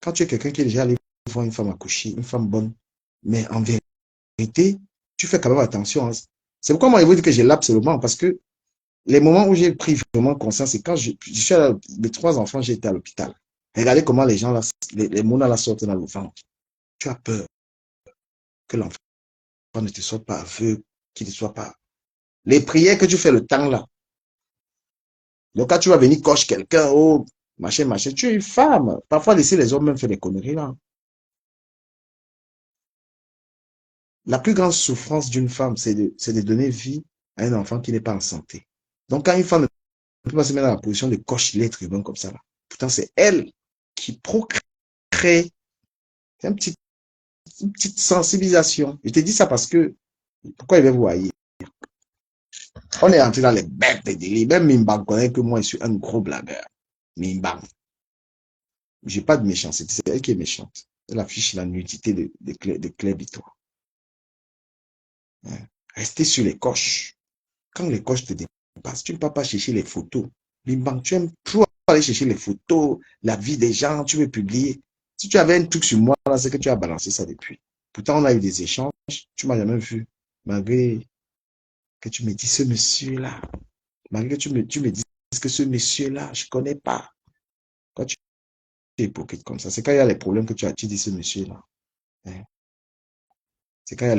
Quand tu es quelqu'un qui est déjà allé voir une femme accouchée, une femme bonne, mais en vérité, tu fais quand même attention. Hein. C'est pourquoi moi, je vous dis que j'ai l'absolument parce que les moments où j'ai pris vraiment conscience, c'est quand je suis à mes 3 enfants, j'ai été à l'hôpital. Regardez comment les gens, là, les monas la sortent dans le ventre. Tu as peur que l'enfant ne te sorte pas aveugle, qu'il ne soit pas. Les prières que tu fais le temps là. Donc quand tu vas venir coche quelqu'un, oh, machin, machin, tu es une femme. Parfois, laisser les hommes même faire des conneries là. La plus grande souffrance d'une femme, c'est de donner vie à un enfant qui n'est pas en santé. Donc quand une femme ne peut pas se mettre dans la position de coche l'être humain comme ça là, pourtant c'est elle qui procrée. C'est une petite sensibilisation. Je te dis ça parce que, pourquoi il va vous haïr? On est entré dans les bêtes de délire. Même Mimbang connaît que moi, je suis un gros blagueur. Mimbang. J'ai pas de méchanceté. C'est elle qui est méchante. Elle affiche la nudité de Claire Bitoire. Restez sur les coches. Quand les coches te dépassent, tu ne peux pas chercher les photos. Mimbang, tu aimes trop aller chercher les photos, la vie des gens, tu veux publier. Si tu avais un truc sur moi, c'est que tu as balancé ça depuis. Pourtant, on a eu des échanges. Tu m'as jamais vu. Malgré que tu me dis ce monsieur-là. Malgré que tu me dises que ce monsieur-là, je ne connais pas. Quand tu es hypocrite comme ça, c'est quand il y a les problèmes que tu dis ce monsieur-là. Hein? C'est quand il y a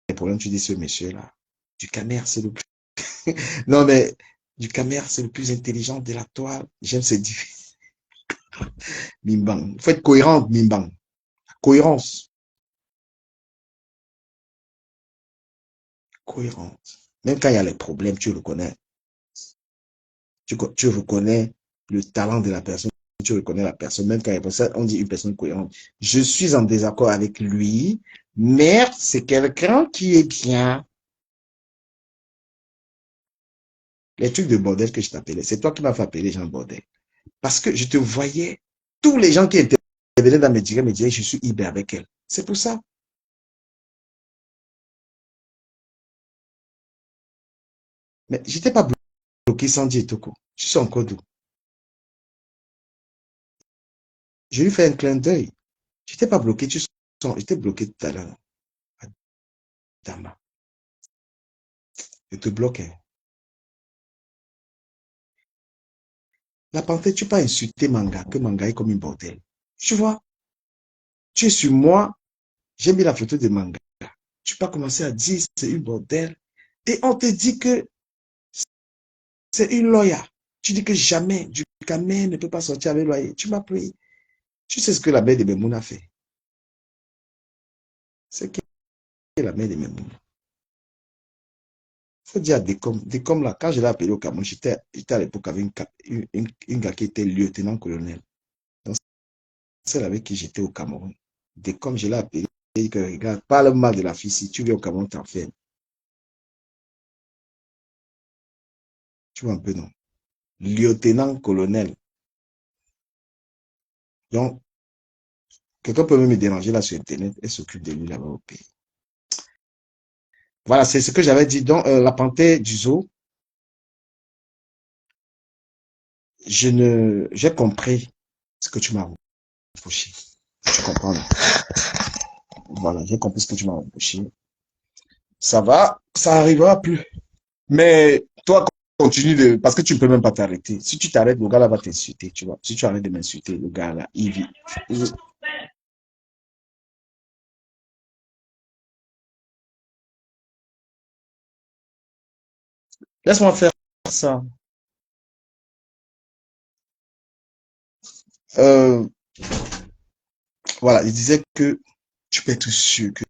les problèmes que tu dis ce monsieur-là. Du Camer, c'est le plus... non, mais du Camer, c'est le plus intelligent de la toile. J'aime ce dire. Mimbang. Il faut être cohérent, Mimbang. Cohérence. Cohérente. Même quand il y a les problèmes, tu reconnais. Tu reconnais le talent de la personne. Tu reconnais la personne. Même quand il y a ça, on dit une personne cohérente. Je suis en désaccord avec lui, mais c'est quelqu'un qui est bien. Les trucs de bordel que je t'appelais, c'est toi qui m'as fait appeler Jean Bordel. Parce que je te voyais, tous les gens qui intervenaient dans mes directs me disaient, je suis hyper avec elle. C'est pour ça. Mais je n'étais pas bloqué sans dire Toko. Je suis encore doux. Je lui fais un clin d'œil. Je n'étais pas bloqué, j'étais bloqué tout à l'heure. Dama. Je te bloquais. La panthère, tu peux pas insulter Manga, que Manga est comme une bordel. Tu vois, tu es sur moi, j'ai mis la photo de Manga. Tu peux pas commencer à dire c'est une bordel. Et on te dit que c'est une loya. Tu dis que jamais du Camer ne peut pas sortir avec loyer. Tu m'as pris. Tu sais ce que la mère de Memoun a fait. C'est qui est la mère de Memoun. Il faut dire à Décom là, quand je l'ai appelé au Cameroun, j'étais à l'époque avec une gars qui était lieutenant-colonel. Donc, celle avec qui j'étais au Cameroun. Décom, je l'ai appelé. Il dit que regarde, parle mal de la fille. Si tu viens au Cameroun, t'enfermes. Tu vois un peu, non? Lieutenant-colonel. Donc, quelqu'un peut même me déranger là sur Internet. Elle s'occupe de lui là-bas au pays. Voilà, c'est ce que j'avais dit. Donc, la panthère du zoo, j'ai compris ce que tu m'as reproché. Tu comprends, là? Voilà, j'ai compris ce que tu m'as reproché. Ça va, ça arrivera plus. Mais toi, continue parce que tu ne peux même pas t'arrêter. Si tu t'arrêtes, le gars là va t'insulter, tu vois. Si tu arrêtes de m'insulter, le gars là, il vit. Laisse-moi faire ça. Euh, voilà, il disait que tu peux être sûr que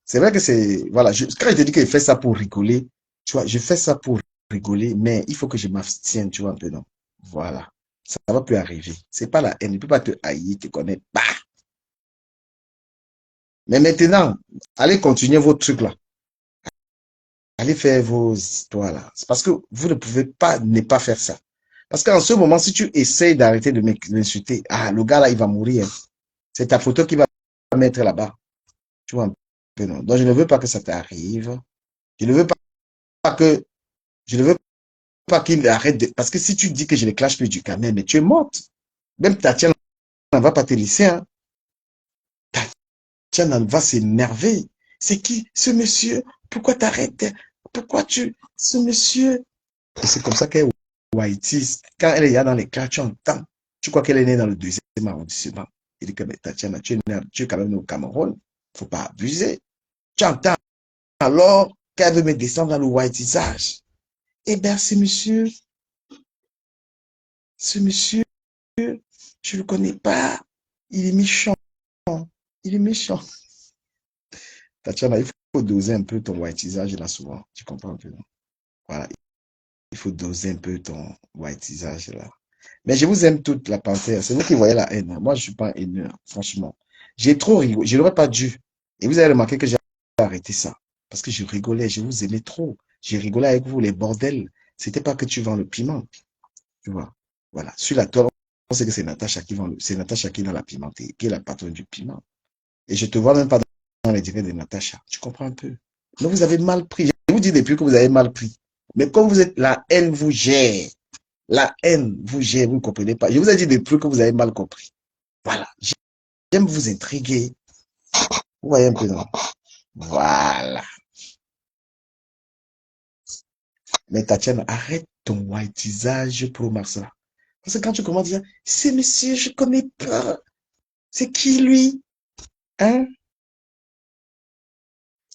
c'est vrai que c'est voilà, quand je te dis qu'il fait ça pour rigoler, tu vois, je fais ça pour rigoler, mais il faut que je m'abstienne, tu vois un peu, non? Voilà, ça va plus arriver. C'est pas la haine, il peut pas te haïr, te connaître, bah. Mais maintenant, allez continuer vos trucs là, allez faire vos histoires là. C'est parce que vous ne pouvez pas ne pas faire ça. Parce qu'en ce moment, si tu essayes d'arrêter de m'insulter, ah, le gars là, il va mourir. C'est ta photo qui va mettre là-bas. Tu vois un peu, non? Donc, je ne veux pas que ça t'arrive. Je ne veux pas que, je ne veux pas qu'il arrête de, parce que si tu dis que je ne clash plus du Camer, mais tu es morte. Même Tatiana ne va pas te laisser, hein. Tatiana va s'énerver. C'est qui ce monsieur? Pourquoi t'arrêtes? Pourquoi ce monsieur? Et c'est comme ça qu'elle est Whitey. Quand elle est là dans les clashs, tu entends. Tu crois qu'elle est née dans le deuxième arrondissement. Il dit que mais Tatiana, tu es quand même au Cameroun. Il ne faut pas abuser. Tu entends alors qu'elle veut me descendre dans le whiteisage. Eh bien, ce monsieur, je ne le connais pas. Il est méchant. Il est méchant. Tatiana, il faut doser un peu ton whiteisage là souvent. Tu comprends un peu, non? Voilà. Il faut doser un peu ton whiteisage là. Mais je vous aime toute la panthère. C'est vous qui voyez la haine. Moi, je ne suis pas haineux, franchement. J'ai trop rigolé. Je n'aurais pas dû. Et vous avez remarqué que j'ai arrêté ça. Parce que je rigolais, je vous aimais trop. Je rigolais avec vous, les bordels. C'était pas que tu vends le piment, tu vois. Voilà. Sur la toile, on sait que c'est Natacha qui vend c'est Natacha qui est dans la pimentée, qui est la patronne du piment. Et je te vois même pas dans les directs de Natacha. Tu comprends un peu? Donc vous avez mal pris. Je vous dis depuis que vous avez mal pris. Mais comme vous êtes, la haine vous gère. La haine vous gère, vous ne comprenez pas. Je vous ai dit depuis que vous avez mal compris. Voilà. J'aime vous intriguer. Vous voyez un peu, non? Voilà. Mais Tatiana, arrête ton whiteisage pro Marcela. Parce que quand tu commences à dire, c'est monsieur, je connais pas. C'est qui lui? Hein?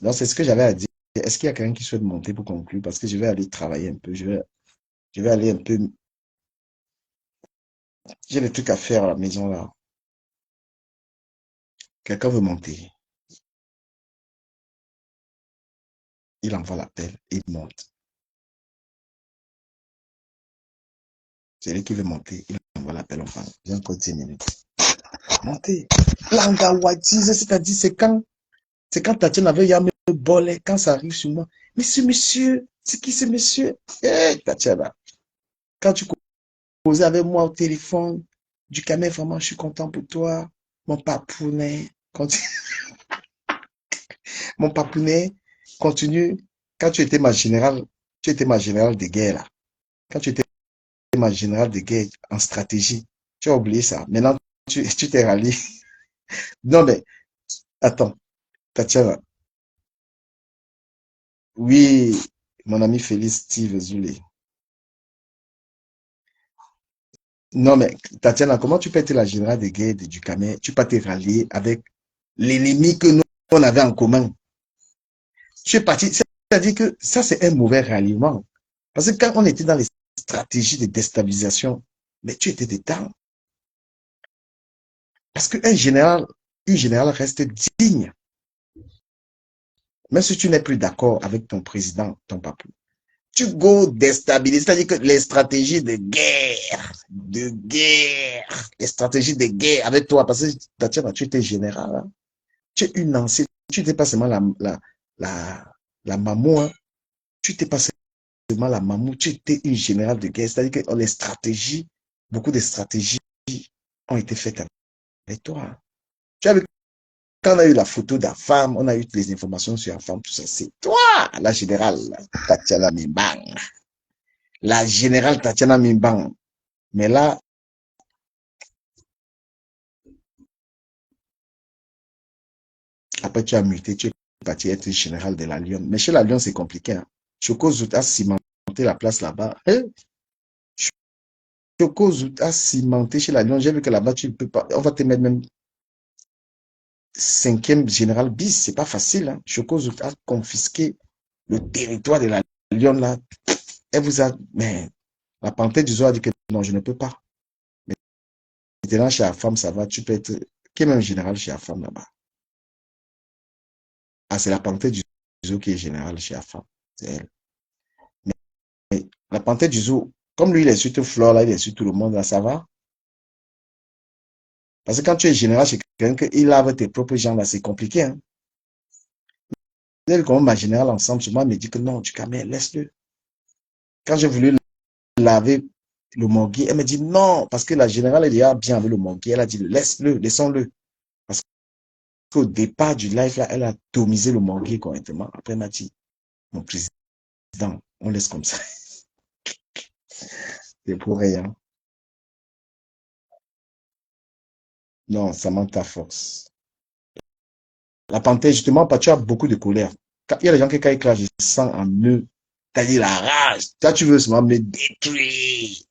Donc, c'est ce que j'avais à dire. Est-ce qu'il y a quelqu'un qui souhaite monter pour conclure? Parce que je vais aller travailler un peu. Je vais aller un peu. J'ai des trucs à faire à la maison là. Quelqu'un veut monter. Il envoie l'appel. Il monte. C'est lui qui veut monter. Il envoie l'appel. Enfin, j'ai encore 10 minutes. Montez. Langa Wadiz, c'est-à-dire, c'est quand Tatiana avait yamé le bolet, quand ça arrive sur moi. Mais ce monsieur, c'est qui ce monsieur? Eh, Tatiana, quand tu causais avec moi au téléphone, du camé, vraiment, je suis content pour toi. Mon papounet, continue. Mon papounet, continue. Quand tu étais ma générale de guerre, là. Quand tu étais ma générale de guerre en stratégie, tu as oublié ça. Maintenant, tu t'es rallié. Non, mais, attends, Tatiana. Oui, mon ami Félix Steve Zoulé. Non, mais Tatiana, comment tu peux être la générale de guerre du Cameroun? Tu peux pas te rallier avec l'ennemi que nous, on avait en commun. Tu es parti, c'est-à-dire que ça, c'est un mauvais ralliement. Parce que quand on était dans les stratégies de déstabilisation, mais tu étais dedans. Parce qu'un général, une générale reste digne. Même si tu n'es plus d'accord avec ton président, ton papa. Tu go déstabiliser, c'est-à-dire que les stratégies de guerre, les stratégies de guerre avec toi, parce que Tatiana, tu étais général, hein. Tu es une ancienne, tu n'étais pas seulement la maman, hein. Tu n'étais pas seulement la maman, tu étais une générale de guerre, c'est-à-dire que les stratégies, beaucoup de stratégies ont été faites avec toi, hein. Tu as vu, quand on a eu la photo de la femme, on a eu toutes les informations sur la femme, tout ça, c'est toi, la générale Tatiana Mimbang. La générale Tatiana Mimbang. Mais là, après tu as muté, tu es parti être général de la Lyon. Mais chez la Lyon, c'est compliqué, hein. Choco Zout a cimenté la place là-bas. Hein? Choco Zout a cimenté chez la Lyon. J'ai vu que là-bas, tu ne peux pas. On va te mettre même cinquième général bis. C'est pas facile, hein. Choco Zout a confisqué le territoire de la Lyon là. Elle vous a. Mais la panthère du zoo a dit que non, je ne peux pas. Mais maintenant, chez la femme, ça va. Tu peux être. Qui est même général chez la femme là-bas? Ah, c'est la panthère du zoo qui est général chez la femme. C'est elle. Mais la panthère du zoo, comme lui, il est sur toute Flore, là, il est sur tout le monde, là, ça va. Parce que quand tu es général chez quelqu'un, il lave tes propres gens, là, c'est compliqué, hein. Elle, comme ma générale ensemble, sur moi, me dit que non, du camel, laisse-le. Quand j'ai voulu laver le morguier, elle me dit non, parce que la générale, elle est bien avec le morguier. Elle a dit laisse-le, laissons-le. Parce qu'au départ du live, là, elle a tomisé le morguier correctement. Après, elle m'a dit, mon président, on laisse comme ça. C'est pour rien. Non, ça manque ta force. La panthère, justement, tu as beaucoup de colère. Il y a des gens qui, quand ils clashent, je sens en eux, t'as dit la rage. Toi, tu veux seulement me détruire.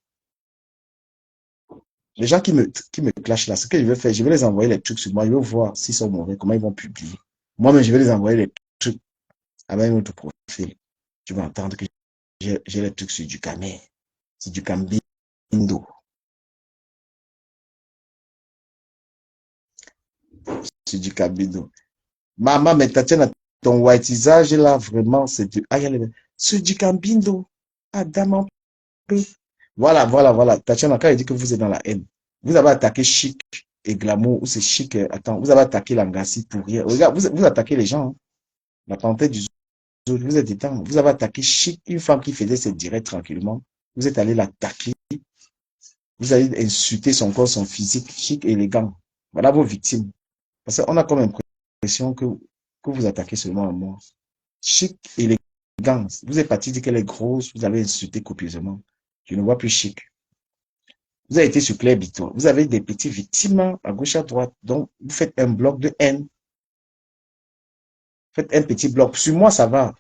Les gens qui me clashent là, ce que je vais faire, je vais les envoyer les trucs sur moi. Je vais voir s'ils sont mauvais, comment ils vont publier. Moi-même, je vais les envoyer les trucs avec un autre profil. Tu vas entendre que j'ai les trucs sur du camé, sur du cambindo, sur du cambindo. Maman, mais Tatiana, ton whiteisage là, vraiment, c'est du. Ah, sur du cambindo. Adam, voilà, voilà, voilà. Tatiana, quand il dit que vous êtes dans la haine, vous avez attaqué Chic et Glamour, ou c'est Chic, attends, vous avez attaqué Langassi pour rien. Regarde, vous attaquez les gens, hein. La panthère du zoo autres, vous êtes éteint. Vous avez attaqué Chic, une femme qui faisait ses directs tranquillement. Vous êtes allé l'attaquer. Vous allez insulter son corps, son physique, Chic, élégant. Voilà vos victimes. Parce qu'on a comme impression que vous attaquez seulement à moi. Chic, élégant. Vous êtes parti dire qu'elle est grosse, vous avez insulté copieusement. Je ne vois plus Chic. Vous avez été sur Claire Bito. Vous avez des petites victimes à gauche, à droite. Donc, vous faites un bloc de haine. Faites un petit bloc. Sur moi, ça va.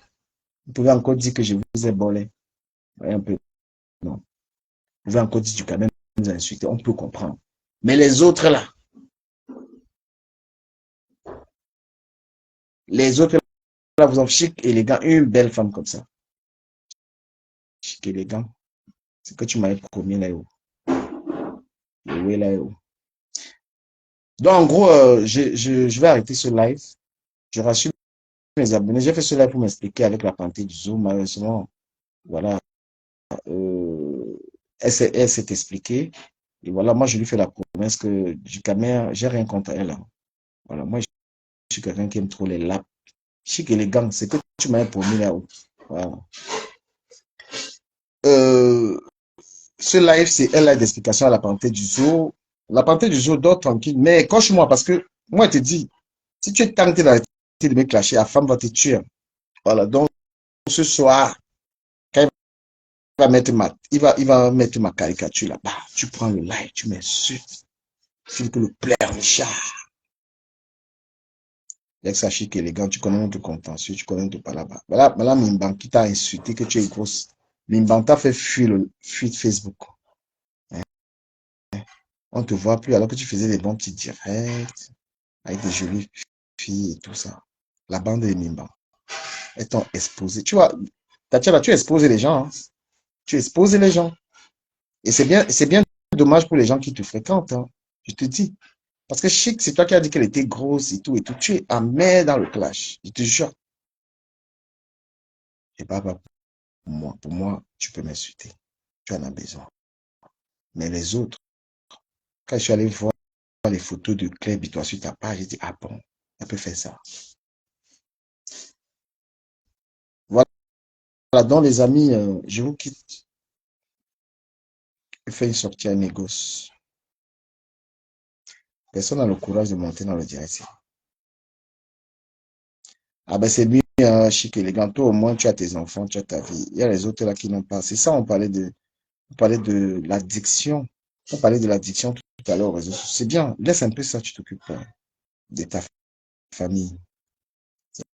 Vous pouvez encore dire que je vous ai volé. Un peu. Non. Vous pouvez encore dire du quand même nous insulter. On peut comprendre. Mais les autres là, vous en Chic, élégant, une belle femme comme ça. Chic, élégant. C'est que tu m'avais promis là-haut. Oui, là-haut. Donc, en gros, je vais arrêter ce live. Je rassure mes abonnés. J'ai fait ce live pour m'expliquer avec la panthère du Zoom. Malheureusement, voilà. Elle s'est expliquée. Et voilà, moi, je lui fais la promesse que du caméra, j'ai rien contre elle. Hein. Voilà, moi, je suis quelqu'un qui aime trop les lapes. Chic, élégant, c'est que tu m'avais promis là-haut. Voilà. Ce live, c'est un live d'explication à la panthère du zoo. La panthère du zoo dort tranquille, mais coche-moi parce que moi, je te dis, si tu es tenté d'arrêter de me clasher, la femme va te tuer. Voilà, donc ce soir, quand il va mettre ma caricature là-bas, tu prends le live, tu m'insultes. Tu dis que le plaire Richard. L'ex chic élégant, tu connais notre contentieux, tu connais notre palabra. Voilà Mimban qui t'a insulté que tu es grosse. Mimban t'a fait fuir Facebook. Hein? On ne te voit plus alors que tu faisais des bons petits directs avec des jolies filles et tout ça. La bande de Mimban. Elles t'ont exposé. Tu vois, Tatiana, tu exposes les gens. Hein? Tu exposes les gens. Et c'est bien dommage pour les gens qui te fréquentent. Hein? Je te dis. Parce que Chic, c'est toi qui as dit qu'elle était grosse et tout. Tu es amer dans le clash. Je te jure. Et pas pour moi. Pour moi, tu peux m'insulter. Tu en as besoin. Mais les autres, quand je suis allé voir les photos de Claire Bitois sur ta page, j'ai dit, ah bon, elle peut faire ça. Voilà, donc les amis, je vous quitte. Je fais une sortie à négoce. Personne n'a le courage de monter dans le direct. Ah ben c'est bien, Chic, élégant. Toi, au moins, tu as tes enfants, tu as ta vie. Il y a les autres là qui n'ont pas. C'est ça, on parlait de l'addiction. On parlait de l'addiction tout à l'heure au réseau. C'est bien. Laisse un peu ça, tu t'occupes de ta famille. C'est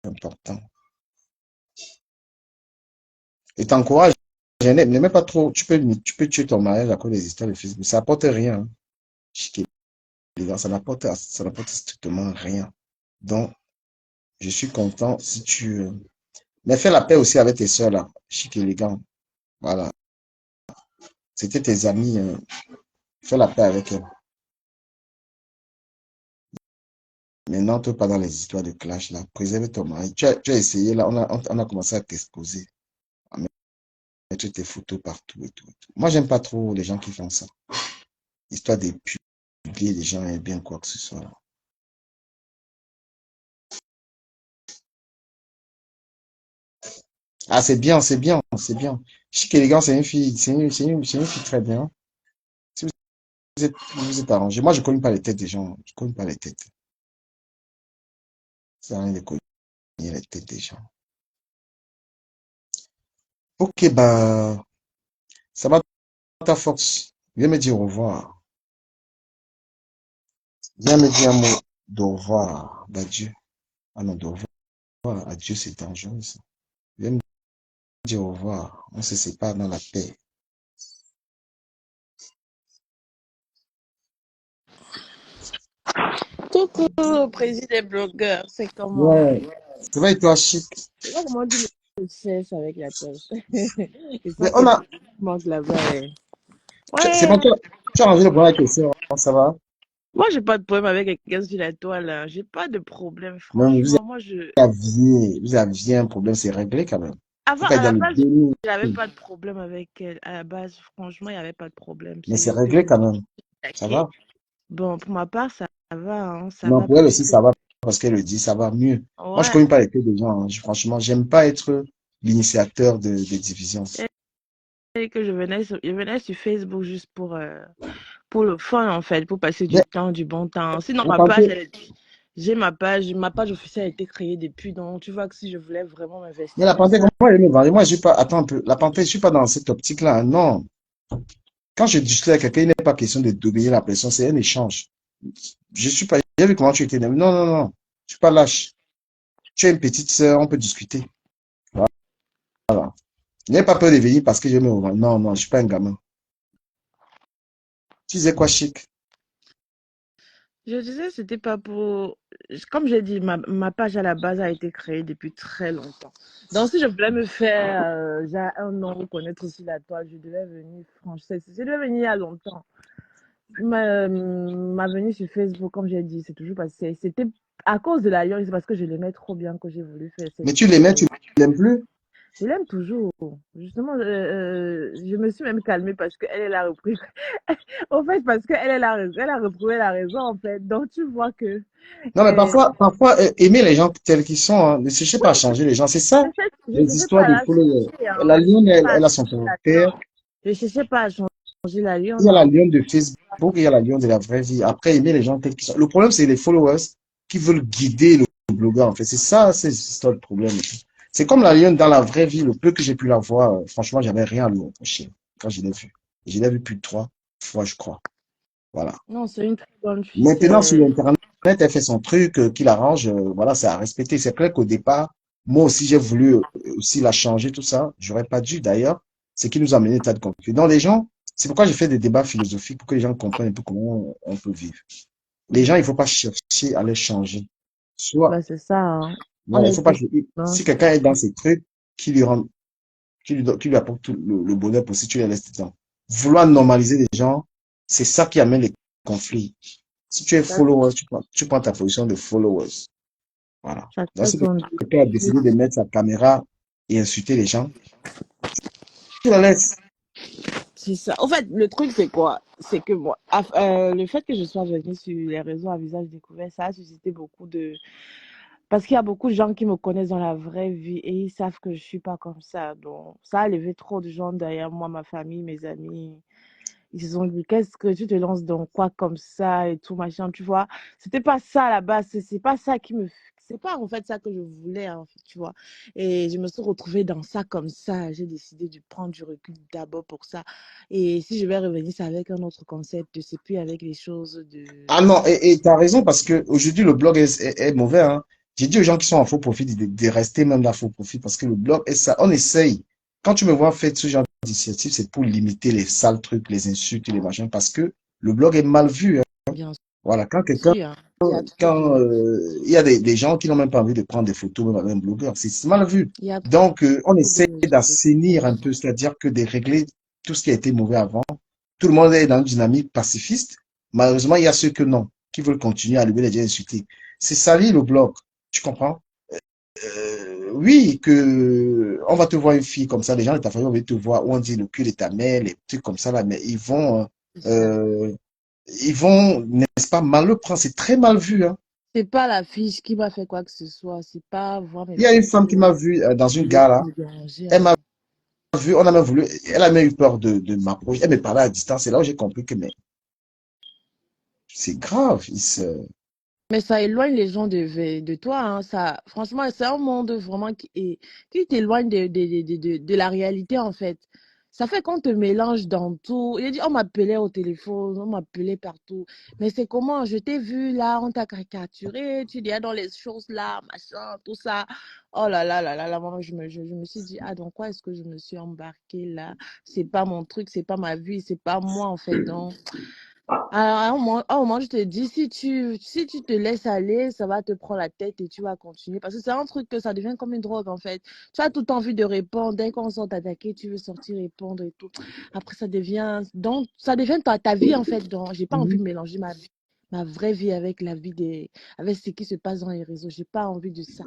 important. Et t'encourages. Ne mets pas trop. Tu peux tuer ton mariage à cause des histoires de Facebook. Ça n'apporte rien. Hein. Chic, élégant, ça n'apporte strictement rien. Donc, je suis content si tu. Mais fais la paix aussi avec tes soeurs là. Chic, élégant. Voilà. C'était tes amis. Fais la paix avec elles. Mais n'entre pas dans les histoires de clash là. Préserve ton mari. Tu as essayé là. On a commencé à t'exposer. À mettre tes photos partout et tout. Moi, j'aime pas trop les gens qui font ça. Histoire de publier les gens et bien quoi que ce soit là. Ah, c'est bien, c'est bien, c'est bien. Chic élégant, c'est une fille, c'est une fille très bien. Si vous êtes arrangé. Moi, je ne connais pas les têtes des gens. Je ne connais pas les têtes. Ça rien de connaître les têtes des gens. Ok, bah, ça va ta force. Viens me dire au revoir. Viens me dire un mot d'au revoir, d'adieu. Ah non, d'au revoir. Adieu, c'est dangereux, ça. Viens me dire au revoir. On se sépare dans la paix. Coucou, président des blogueurs, c'est comment? Ouais. Ça va et toi, Chic? Je sais pas comment tu le cesse avec la pêche. Et Mais ça, on a, manque là-bas. c'est Ouais, pas toi. Tu as arrangé le problème avec tes soeurs, ça va? moi, j'ai pas de problème avec quelqu'un sur la toile, là. J'ai pas de problème, Non, franchement. Moi, vous aviez un problème, c'est réglé quand même. Faut avant, pas à être dans la le base, déni. j'avais pas de problème avec elle. À la base, franchement, il n'y avait pas de problème. Mais C'est c'est juste que réglé quand même. Ça OK. va? Bon, pour ma part, ça va, hein, ça Non, va pour elle plus aussi, que ça va. parce qu'elle le dit, ça va mieux. Moi, je Ouais. connais pas les têtes des gens, hein. Franchement, j'aime pas être l'initiateur de division. Et que je venais sur Facebook juste pour le fun, en fait, pour passer du Mais temps, du bon temps. Sinon, la pensée, j'ai ma page officielle a été créée depuis, donc tu vois que si je voulais vraiment mais m'investir la dans pensée, ça, comment elle me vend? Moi, je suis pas, attends un peu, la pensée, je suis pas dans cette optique-là, hein. Non. Quand je discute avec quelqu'un, il n'est pas question de dominer la personne, c'est un échange. Je suis pas, j'ai vu comment tu étais énervé. Non, non, non. Je suis pas lâche. Tu es une petite sœur, on peut discuter. Voilà. N'aie pas peur de venir parce que je me revends. Non, non, je suis pas un gamin. Tu disais quoi, chic? je disais, c'était pas pour. Comme j'ai dit, ma page à la base a été créée depuis très longtemps. Donc, si je voulais me faire, j'ai un nom, reconnaître sur la toile, je devais venir, franchement, je devais venir il y a longtemps. Ma venue sur Facebook, comme j'ai dit, c'est toujours passé. C'était à cause de la Lyon, c'est parce que je l'aimais trop bien que j'ai voulu faire Mais cette tu page. l'aimais, tu l'aimes plus? Je l'aime toujours. Justement, je me suis même calmée parce qu'elle, elle a repris. En fait, parce qu'elle, elle a retrouvé la raison, en fait. Donc, tu vois que. Non, mais euh, parfois, aimer les gens tels qu'ils sont, hein. Ne cherchez pas à changer les gens. C'est ça, je les cherchais histoires pas de à la followers. changer, hein. La Je lionne, cherchais pas à elle a son changer la caractère. lionne. Je cherchais pas à changer la lionne, Il y a la non. lionne de Facebook, il y a la lionne de la vraie vie. Après, aimer les gens tels qu'ils sont. Le problème, c'est les followers qui veulent guider le blogueur, en fait. C'est ça, c'est ça le problème. C'est comme la lionne dans la vraie vie. Le peu que j'ai pu la voir, franchement, j'avais rien à lui reprocher quand je l'ai vue. Je l'ai vue plus de 3 fois, je crois. Voilà. Non, c'est une très bonne fille. Maintenant, sur Internet, elle fait son truc, qu'il arrange, voilà, c'est à respecter. C'est clair qu'au départ, moi aussi, j'ai voulu aussi la changer, tout ça. J'aurais pas dû, d'ailleurs. C'est qui nous a mené à tas de conflits. Donc, les gens, c'est pourquoi j'ai fait des débats philosophiques pour que les gens comprennent un peu comment on peut vivre. Les gens, il faut pas chercher à les changer. Soit, Bah, c'est ça, hein. On voilà, il est faut pas, tous dans si quelqu'un est dans ces trucs qui lui rend, qui lui apporte tout le bonheur possible, tu les laisses dedans. Vouloir normaliser les gens, c'est ça qui amène les conflits. Si tu es followers, tu prends ta position de followers. Voilà. Donc, chacun si son quelqu'un a décidé de discours. mettre sa caméra et insulter les gens, tu la laisses. C'est ça. En fait, le truc, c'est quoi? C'est que moi, le fait que je sois venue sur les réseaux à visage découvert, ça a suscité beaucoup de. Parce qu'il y a beaucoup de gens qui me connaissent dans la vraie vie et ils savent que je suis pas comme ça. Donc, ça a levé trop de gens derrière moi, ma famille, mes amis. Ils se sont dit, qu'est-ce que tu te lances dans quoi comme ça et tout, machin, tu vois. C'était pas ça à la base, c'est pas ça qui me. C'est pas en fait ça que je voulais, en fait, tu vois. Et je me suis retrouvée dans ça comme ça. J'ai décidé de prendre du recul d'abord pour ça. Et si je vais revenir, c'est avec un autre concept, c'est plus avec les choses de. Ah non, et tu as raison parce que aujourd'hui le blog est mauvais, hein. J'ai dit aux gens qui sont en faux profit de rester même là faux profit parce que le blog est ça. On essaye. Quand tu me vois faire ce genre d'initiative, c'est pour limiter les sales trucs, les insultes et les machins parce que le blog est mal vu, hein. Bien Voilà, quand quelqu'un, sûr, hein. Il y a trop quand de. il y a des gens qui n'ont même pas envie de prendre des photos même avec un blogueur, c'est mal vu. Il y a Donc, on trop essaie de. d'assainir un peu, c'est-à-dire que de régler tout ce qui a été mauvais avant. Tout le monde est dans une dynamique pacifiste. Malheureusement, il y a ceux que non, qui veulent continuer à lever les gens insultés. C'est salir le blog, tu comprends? Oui, que on va te voir une fille comme ça, les gens de ta famille vont te voir, où on dit le cul de ta mère, les trucs comme ça là, mais euh, ils vont, n'est-ce pas, mal le prendre. C'est très mal vu, hein. C'est pas la fiche qui m'a fait quoi que ce soit. C'est pas voir mes Il y a une femme qui photos m'a vu dans une de gare là. me déranger, Elle en m'a fait. vu, on a même voulu, elle a même eu peur de m'approcher. Elle me parlait à distance. C'est là où j'ai compris que mais c'est grave. Mais ça éloigne les gens de toi, hein. Ça, franchement, c'est un monde vraiment qui t'éloigne de la réalité, en fait. Ça fait qu'on te mélange dans tout. Il a dit, on m'appelait au téléphone, on m'appelait partout. Mais c'est comment? Je t'ai vu là, on t'a caricaturé, tu dis ah, dans les choses là, machin, tout ça. Oh là, moi, je me suis dit, ah, dans quoi est-ce que je me suis embarquée là? C'est pas mon truc, c'est pas ma vie, c'est pas moi, en fait. Donc, alors, à un moment, je te dis, si tu te laisses aller, ça va te prendre la tête et tu vas continuer. Parce que c'est un truc que ça devient comme une drogue, en fait. Tu as tout envie de répondre. Dès qu'on sort t'attaquer, tu veux sortir répondre et tout. Après, ça devient ta vie, en fait. Donc, j'ai pas envie de Mhm. mélanger ma vraie vie avec avec ce qui se passe dans les réseaux. J'ai pas envie de ça.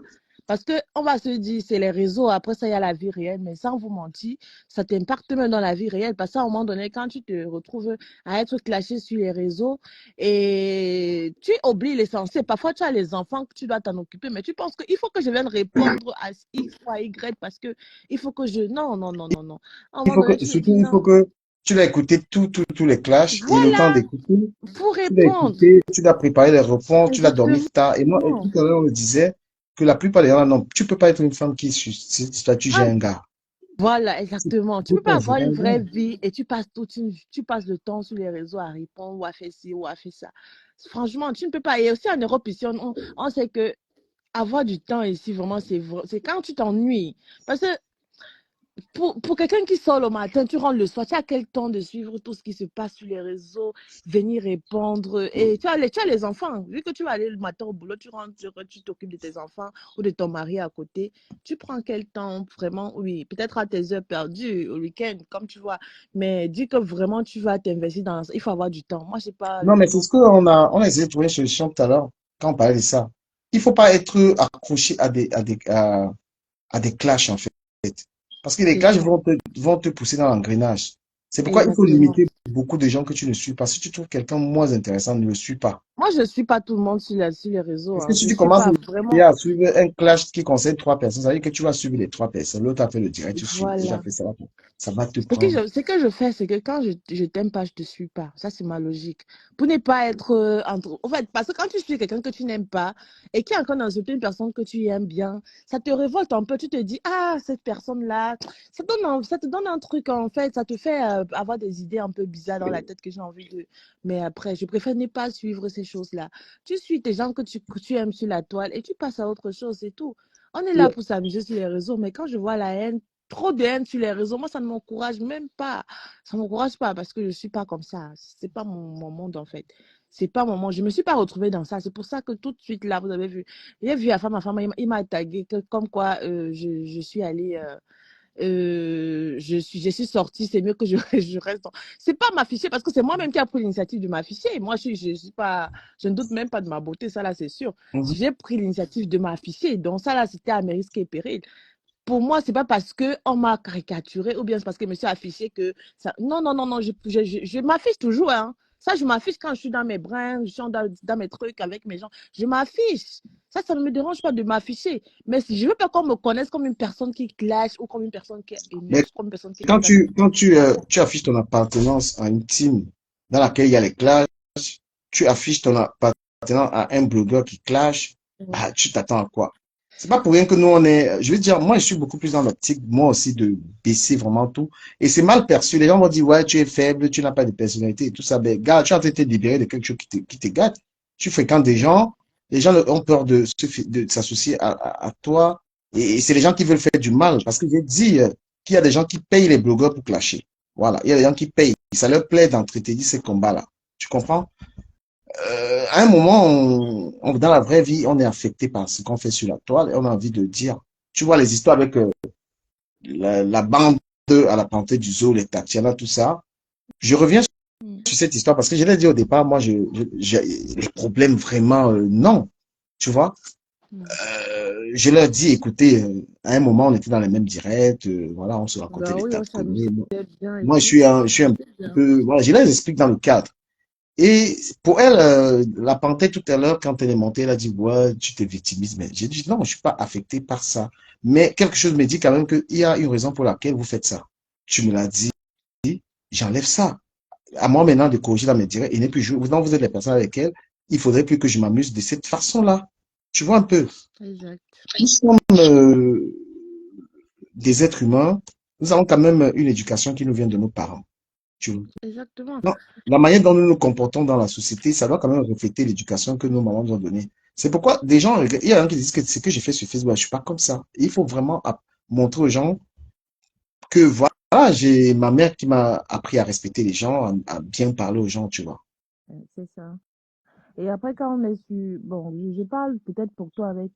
Parce que on va se dire, c'est les réseaux, après ça, il y a la vie réelle, mais sans vous mentir, ça t'impacte même dans la vie réelle. Parce qu'à un moment donné, quand tu te retrouves à être clashé sur les réseaux et tu oublies l'essentiel, parfois tu as les enfants que tu dois t'en occuper, mais tu penses qu'il faut que je vienne répondre à X ou à Y parce que il faut que je. Non, non, non, non, non. À un moment donné, tu te Surtout, dis il faut non. que tu l'as écouté tous les clashs et le temps Voilà, d'écouter, faut tu l'as répondre. écouté, tu l'as préparé les réponses, tu l'as dormi Exactement. tard. Et moi, et tout à l'heure, on me disait que la plupart des gens, non, tu peux pas être une femme qui, tu Ah, gères un gars. voilà, Tu exactement. Tu peux peux pas pas avoir gérer une un vraie gars. vie et tu passes le temps sur les réseaux à répondre ou à faire ci ou à faire ça. Franchement, tu ne peux pas. Et aussi en Europe ici, on sait que avoir du temps ici, vraiment, c'est quand tu t'ennuies. Parce que pour quelqu'un qui sort le matin, tu rentres le soir, tu as quel temps de suivre tout ce qui se passe sur les réseaux, venir répondre. Et tu as les enfants. Vu que tu vas aller le matin au boulot, tu rentres, tu t'occupes de tes enfants ou de ton mari à côté. Tu prends quel temps vraiment, oui, peut-être à tes heures perdues au week-end, comme tu vois. Mais dis que vraiment tu vas t'investir dans. Il faut avoir du temps. Moi, je n'ai pas Non, le mais c'est temps. ce qu'on a essayé de trouver une solution tout à l'heure quand on parlait de ça. Il faut pas être accroché à des clashs, en fait. Parce que les C'est clashs ça. vont te pousser dans l'engrenage. C'est pourquoi il faut Exactement. limiter beaucoup de gens que tu ne suis pas. Si tu trouves quelqu'un moins intéressant, ne le suis pas. Moi, je ne suis pas tout le monde sur les réseaux. Parce que Hein. si Je ne tu suis commences pas vraiment. à suivre un clash qui concerne trois personnes, ça veut dire que tu vas suivre les trois personnes. L'autre a fait le direct, tu suis. L'autre a Voilà. fait ça. Ça va te prendre. Ce que je fais, c'est que quand je t'aime pas, je te suis pas. Ça, c'est ma logique. Pour ne pas être En fait, parce que quand tu suis quelqu'un que tu n'aimes pas et qui est encore dans une personne que tu aimes bien, ça te révolte un peu. Tu te dis, ah, cette personne-là, ça te donne un truc, en fait. Ça te fait avoir des idées un peu bizarres dans la tête que j'ai envie de. Mais après, je préfère ne pas suivre ces choses-là. Tu suis tes gens que tu aimes sur la toile et tu passes à autre chose, c'est tout. On est là pour s'amuser sur les réseaux, mais quand je vois la haine, trop de haine sur les réseaux, moi, ça ne m'encourage même pas. Ça ne m'encourage pas parce que je ne suis pas comme ça. C'est pas mon monde, en fait. C'est pas mon monde. Je ne me suis pas retrouvée dans ça. C'est pour ça que tout de suite, là, vous avez vu. J'ai vu ma femme, il m'a tagué comme quoi je suis allée. Je suis sortie, c'est mieux que je, je reste. C'est pas m'afficher parce que c'est moi-même qui a pris l'initiative de m'afficher. Moi, je suis pas, je ne doute même pas de ma beauté, ça là, c'est sûr. Mhm. J'ai pris l'initiative de m'afficher. Donc, ça là, c'était à mes risques et périls. Pour moi, c'est pas parce que on m'a caricaturé ou bien c'est parce que je me suis affiché que ça. Non, non, non, non, je m'affiche toujours, hein. Ça, je m'affiche quand je suis dans mes brins, je suis dans mes trucs avec mes gens. Je m'affiche. Ça ne me dérange pas de m'afficher. Mais si je veux pas qu'on me connaisse comme une personne qui clash ou comme une personne qui est Mais haineuse, comme une personne qui est quand bizarre, non. tu affiches ton appartenance à une team dans laquelle il y a les clashs, tu affiches ton appartenance à un blogueur qui clash, Ouais. bah, tu t'attends à quoi? C'est pas pour rien que nous, on est, je veux dire, moi, je suis beaucoup plus dans l'optique, moi aussi, de baisser vraiment tout. Et c'est mal perçu. Les gens vont dire, ouais, tu es faible, tu n'as pas de personnalité et tout ça. Ben, gars, tu es en train de te libérer de quelque chose qui te gâte. Tu fréquentes des gens, les gens ont peur de s'associer à toi. Et c'est les gens qui veulent faire du mal. Parce que j'ai dit qu'il y a des gens qui payent les blogueurs pour clasher. Voilà. Il y a des gens qui payent. Ça leur plaît d'entretenir ces combats-là. Tu comprends? À un moment, dans la vraie vie, on est affecté par ce qu'on fait sur la toile et on a envie de dire, tu vois les histoires avec la bande à la panthère du zoo, les Tatiana, tout ça. Je reviens Mm. sur cette histoire parce que je l'ai dit au départ, moi, les problèmes vraiment, non, tu vois. Mm. Je leur dis, écoutez, à un moment, on était dans les mêmes directs, voilà, on se racontait Bah des oui, tas on de conneries. s'amusait bien et Moi, tout. je suis un C'est bien. peu, voilà, je les explique dans le cadre. Et pour elle, la panthère tout à l'heure, quand elle est montée, elle a dit, ouais, tu te victimises. Mais j'ai dit, non, je suis pas affecté par ça. Mais quelque chose me dit quand même qu'il y a une raison pour laquelle vous faites ça. Tu me l'as dit, j'enlève ça. À moi maintenant de corriger dans mes directs. Et n'est plus jouer. Vous êtes les personnes avec lesquelles il faudrait plus que je m'amuse de cette façon-là. Tu vois un peu. Exact. Nous sommes des êtres humains. Nous avons quand même une éducation qui nous vient de nos parents. Tu vois. Exactement. Non, la manière dont nous nous comportons dans la société, ça doit quand même refléter l'éducation que nos mamans nous ont donnée. C'est pourquoi des gens, il y a des gens qui disent que ce que j'ai fait sur Facebook, je suis pas comme ça. Il faut vraiment montrer aux gens que voilà, j'ai ma mère qui m'a appris à respecter les gens, à bien parler aux gens, tu vois. C'est ça. Et après, quand on est sur. Bon, je parle peut-être pour toi avec.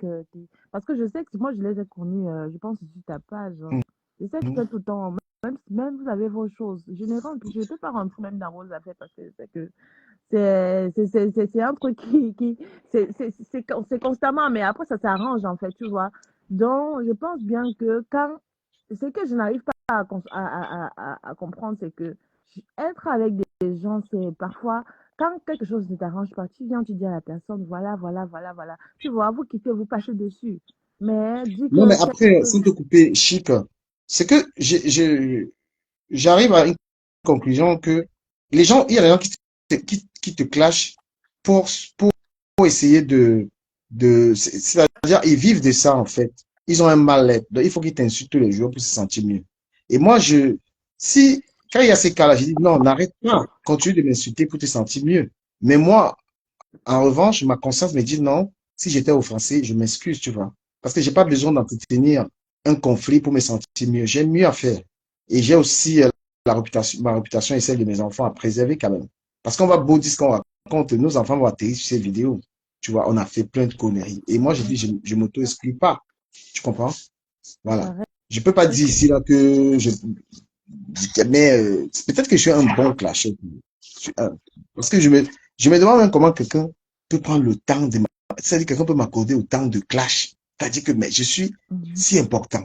Parce que je sais que moi, je les ai connus, je pense, sur ta page. Hein. Je sais que tu es tout le temps. Même vous avez vos choses. Je ne peux pas rentrer même dans vos affaires parce que je sais que c'est un truc qui c'est constamment, mais après, ça s'arrange, en fait, tu vois. Donc, je pense bien que quand... Ce que je n'arrive pas à comprendre, c'est que être avec des gens, c'est parfois... Quand quelque chose ne t'arrange pas, tu viens, tu dis à la personne, voilà, voilà, voilà, voilà. Tu vois, vous quittez, vous passez dessus. Mais dis Non, mais que quelque après, chose... sans te couper, Chic, c'est que j'arrive à une conclusion que les gens, il y a des gens qui te clashent pour, pour, pour essayer c'est-à-dire, ils vivent de ça, en fait. Ils ont un mal-être. Donc, il faut qu'ils t'insultent tous les jours pour se sentir mieux. Et moi, si, quand il y a ces cas-là, je dis, non, n'arrête pas. Continue de m'insulter pour te sentir mieux. Mais moi, en revanche, ma conscience me dit non, si j'étais offensé, je m'excuse, tu vois. Parce que j'ai pas besoin d'entretenir un conflit pour me sentir mieux. J'ai mieux à faire. Et j'ai aussi ma réputation et celle de mes enfants à préserver quand même. Parce qu'on va beau dire ce qu'on raconte, nos enfants vont atterrir sur ces vidéos. Tu vois, on a fait plein de conneries. Et moi, je dis, je m'auto-exclus pas. Tu comprends? Voilà. Arrête. Je peux pas dire ici là que mais peut-être que je suis un bon clasher. Parce que je me demande même comment quelqu'un peut prendre le temps c'est-à-dire quelqu'un peut m'accorder autant de clash. C'est-à-dire que mais je suis Mhm. si important.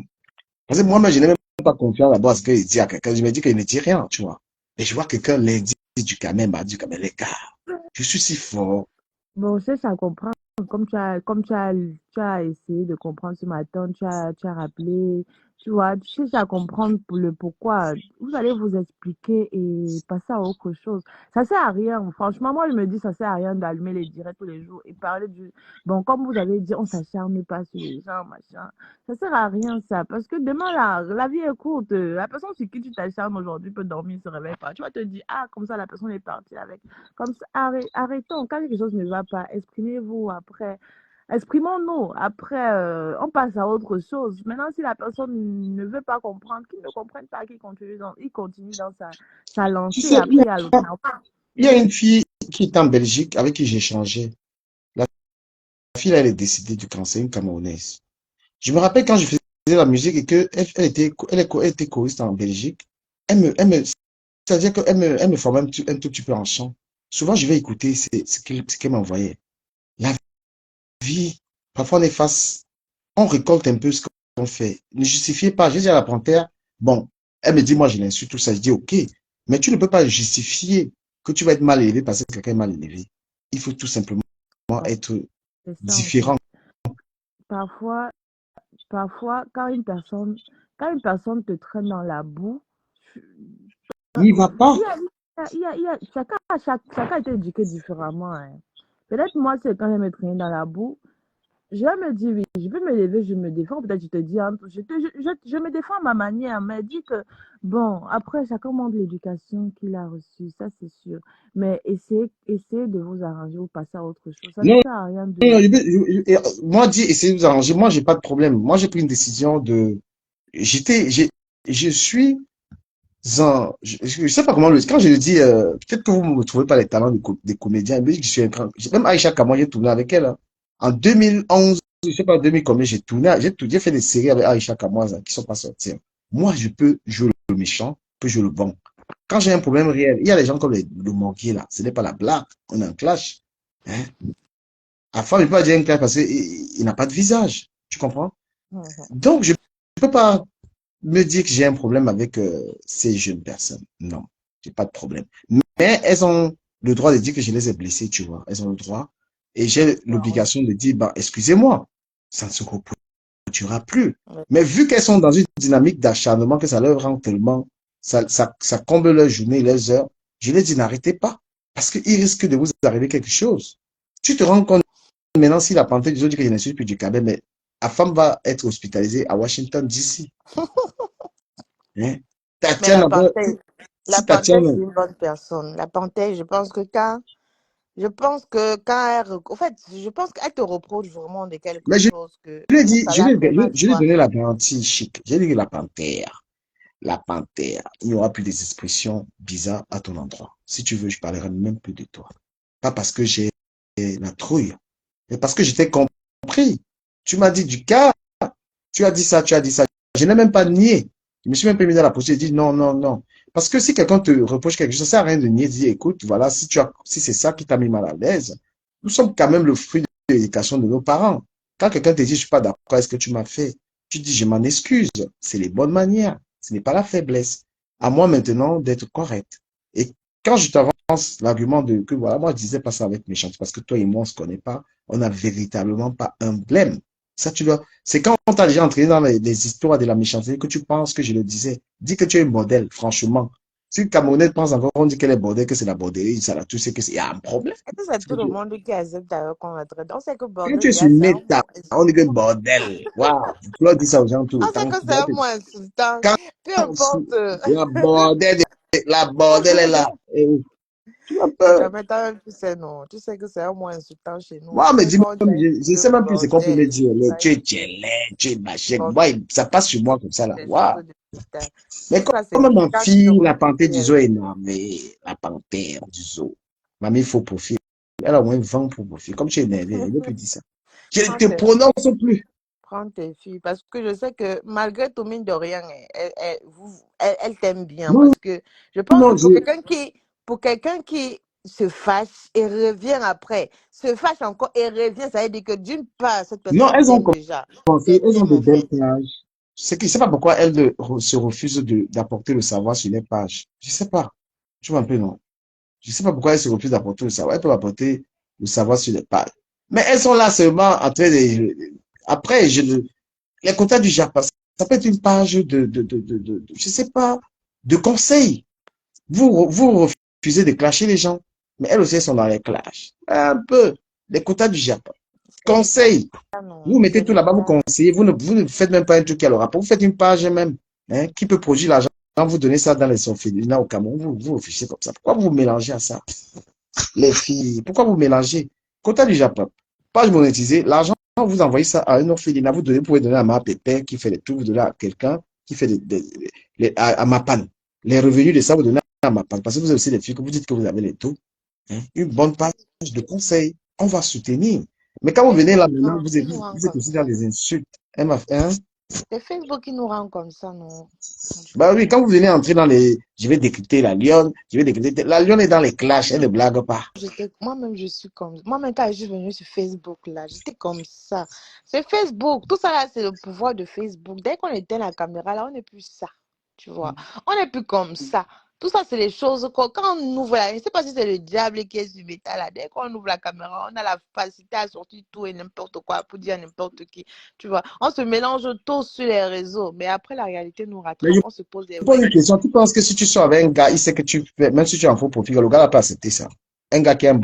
Parce que moi-même, je n'ai même pas confiance d'abord à ce qu'il dit à quelqu'un. Je me dis qu'il ne dit rien, tu vois. Mais je vois quelqu'un lundi du Cameroun, mardi du Cameroun, les gars, je suis si fort. Bon, je cherche à comprendre. Tu as essayé de comprendre ce matin, tu as rappelé, tu vois, tu cherches à comprendre pour le pourquoi. Vous allez vous expliquer et passer à autre chose. Ça sert à rien. Franchement, moi, je me dis, ça sert à rien d'allumer les directs tous les jours et parler du... Bon, comme vous avez dit, on s'acharne pas sur les gens, machin. Ça sert à rien, ça. Parce que demain, la vie est courte. La personne sur qui tu t'acharnes aujourd'hui peut dormir, se réveille pas. Tu vas te dire, ah, comme ça, la personne est partie avec. Comme ça, arrêtons. Quand quelque chose ne va pas, exprimez-vous après. Exprimons-nous. Après, on passe à autre chose. Maintenant, si la personne ne veut pas comprendre, qu'il ne comprenne pas, il continue dans sa Tu lancée. sais, Après, il y a l'autre. il y a une fille qui est en Belgique avec qui j'ai changé. La fille, elle est décédée du cancer, une Camerounaise. Je me rappelle quand je faisais la musique et que elle était choriste en Belgique. C'est-à-dire elle me formait un tout petit peu en chant. Souvent, je vais écouter ce qu'elle m'envoyait. La vie, parfois on est face, on récolte un peu ce qu'on fait. Ne justifiez pas. J'ai dit à la panthère, bon, elle me dit, moi je l'insulte, tout ça. Je dis, ok, mais tu ne peux pas justifier que tu vas être mal élevé parce que quelqu'un est mal élevé. Il faut tout simplement être C'est ça, en fait. différent. Parfois, parfois, quand une personne te traîne dans la boue, N'y va pas. il y a, chacun a été éduqué différemment, hein. Peut-être moi, c'est quand je me traîne dans la boue, je vais me dire, oui, je peux me lever, je me défends. Peut-être je te dis, hein, je me défends à ma manière, mais dis que, bon, après, chacun montre l'éducation qu'il a reçue, ça c'est sûr. Mais essayez de vous arranger ou passer à autre chose. Ça ne Non, sert à rien non, de... moi, dit, essayez de vous arranger. Moi, j'ai pas de problème. Moi, j'ai pris une décision j'étais, j'ai, je suis je sais pas comment quand je le dis, peut-être que vous ne me retrouvez pas les talents des comédiens, mais je suis un grand, même Aïcha Kamon, j'ai tourné avec elle, hein. En 2011, je sais pas, 2000 combien, j'ai fait des séries avec Aïcha Kamoise, hein, qui sont pas sorties, hein. Moi, je peux jouer le méchant, je peux jouer le bon. Quand j'ai un problème réel, il y a des gens comme le Morguier, là, ce n'est pas la blague, on a un clash, hein. La femme, il peut pas dire un clash parce qu'il n'a pas de visage, tu comprends? Mhm. Donc, je peux pas me dire que j'ai un problème avec ces jeunes personnes. Non, j'ai pas de problème. Mais elles ont le droit de dire que je les ai blessées, tu vois. Elles ont le droit. Et j'ai Ah ouais. l'obligation de dire, bah, excusez-moi, ça ne se reproduira plus. Ouais. Mais vu qu'elles sont dans une dynamique d'acharnement, que ça leur rend tellement, ça comble leur journée, leurs heures, je les dis, n'arrêtez pas. Parce qu'il risque de vous arriver quelque chose. Tu te rends compte maintenant si la panthère du dit que je ne suis plus du Québec, mais la femme va être hospitalisée à Washington, D.C. Hein? Mais Tatiana, la si panthère, c'est Tatiana, une bonne personne. La panthère, au fait, je pense qu'elle te reproche vraiment de quelque mais chose que je l'ai dit, ça l'a fait mal, je lui ai toi. donné la garantie chic. J'ai dit que la panthère, il n'y aura plus des expressions bizarres à ton endroit. Si tu veux, je parlerai même plus de toi. Pas parce que j'ai la trouille, mais parce que j'étais compris. Tu m'as dit du cas, tu as dit ça, tu as dit ça. Je n'ai même pas nié. Je me suis même pas mis dans la posture et dit non, non, non. Parce que si quelqu'un te reproche quelque chose, ça sert à rien de nier, de dire, écoute, voilà, si c'est ça qui t'a mis mal à l'aise, nous sommes quand même le fruit de l'éducation de nos parents. Quand quelqu'un te dit, je ne suis pas d'accord avec ce que tu m'as fait, tu dis, je m'en excuse. C'est les bonnes manières. Ce n'est pas la faiblesse. À moi maintenant d'être correct. Et quand je t'avance l'argument de que voilà, moi je disais pas ça avec méchanceté parce que toi et moi on ne se connaît pas, on n'a véritablement pas un blême. Ça, tu dois. C'est quand on t'a déjà entraîné dans les histoires de la méchanceté que tu penses que je le disais. Dis que tu es un modèle, franchement. Si le Camerounais pense encore, on dit qu'elle est bordel, que c'est la bordelée, ça là, tout c'est que c'est, il y a un problème. Et ça, c'est tout le monde qui accepte d'ailleurs qu'on va traiter. On sait que Quand bordel, tu es sur déjà, c'est un Meta, mot on dit que insultant. bordel. Waouh, tu dois dire ça aux gens tout le On sait temps. que c'est un mot insultant. Quand Peu importe. la bordel, la bordel est là. Et tu as Et peur. jamais toi-même, tu sais, non. Tu sais que c'est un mot insultant chez nous. Moi, mais Dès dis-moi, qu'on dit à une je ne fille sais que même plus ce qu'on peut me bordel, dire. ça Tu y es est, tchélé, tu es machin. bon, Moi, ça passe sur moi comme ça, là. des choses Waouh. de putain. Mais Tout ça, c'est comme ma quand tu ne fille, la refuses panthère du zoo rien. est énervée. La panthère du zoo. Mamie, il faut profiter. Elle a au moins 20 pour profiter. Comme tu es énervé, elle ne peut dire ça. Je ne Prends te tes prononce plus. Prends tes filles, parce que je sais que malgré tout, mine de rien, elle t'aime bien. Non, Parce que je pense que non, pour quelqu'un qui se fâche et revient après, se fâche encore et revient, ça veut dire que d'une part, cette non, personne elles ont t'aime déjà. commencé, Elle elles ont t'aime de en belles fait. pages. Je ne sais pas pourquoi elles se refusent d'apporter le savoir sur les pages. Je ne sais pas. Je vois un peu, non. Je ne sais pas pourquoi elles se refusent d'apporter le savoir. Elles peuvent apporter le savoir sur les pages. Mais elles sont là seulement en train de... Après, les quotas du Japon, ça peut être une page je ne sais pas, de conseils. Vous refusez de clasher les gens. Mais elles aussi, elles sont dans les clashs. Un peu. Les quotas du Japon. C'est des cas, Conseils. Vous non. mettez C'est tout des là-bas, vous cas. conseillez, vous ne faites même pas un truc qui a le rapport, vous faites une page même, hein, qui peut produire l'argent. Quand vous donnez ça dans les orphelinats au Cameroun, vous réfléchissez comme ça. Pourquoi vous vous mélangez à ça? Les filles, pourquoi vous mélangez? Quota du Japon, page monétisée, l'argent, vous envoyez ça à un orphelinat, vous pouvez donner à ma pépère qui fait les trucs, vous donnez à quelqu'un qui fait à ma panne. Les revenus de ça, vous donnez à ma panne. Parce que vous avez aussi des filles que vous dites que vous avez les taux. Hein, une bonne page de conseils, on va soutenir. Mais quand vous venez Facebook là qui maintenant, qui nous rend vous êtes comme aussi dans ça. les insultes. Hein? C'est Facebook qui nous rend comme ça, non. Du Bah coup, oui, quand vous venez entrer dans les... Je vais décrypter la lionne, je vais décrypter... La lionne est dans les clashs, elle ne blague pas. moi-même, je suis comme. Moi-même, quand je suis venue sur Facebook, là, j'étais comme ça. C'est Facebook. Tout ça, là, c'est le pouvoir de Facebook. Dès qu'on éteint la caméra, là, on n'est plus ça. Tu vois. On n'est plus comme ça. Tout ça, c'est les choses quand on ouvre la... Je ne sais pas si c'est le diable qui est sur métal, là. Dès qu'on ouvre la caméra, on a la facilité à sortir tout et n'importe quoi pour dire à n'importe qui. Tu vois. On se mélange tous sur les réseaux. Mais après, la réalité nous Mais rattrape. je On se pose des pose vraies une question, questions. tu penses que si tu sors avec un gars, il sait que tu fais, même si tu es en faux profil, le gars n'a pas accepté ça. Un gars qui a un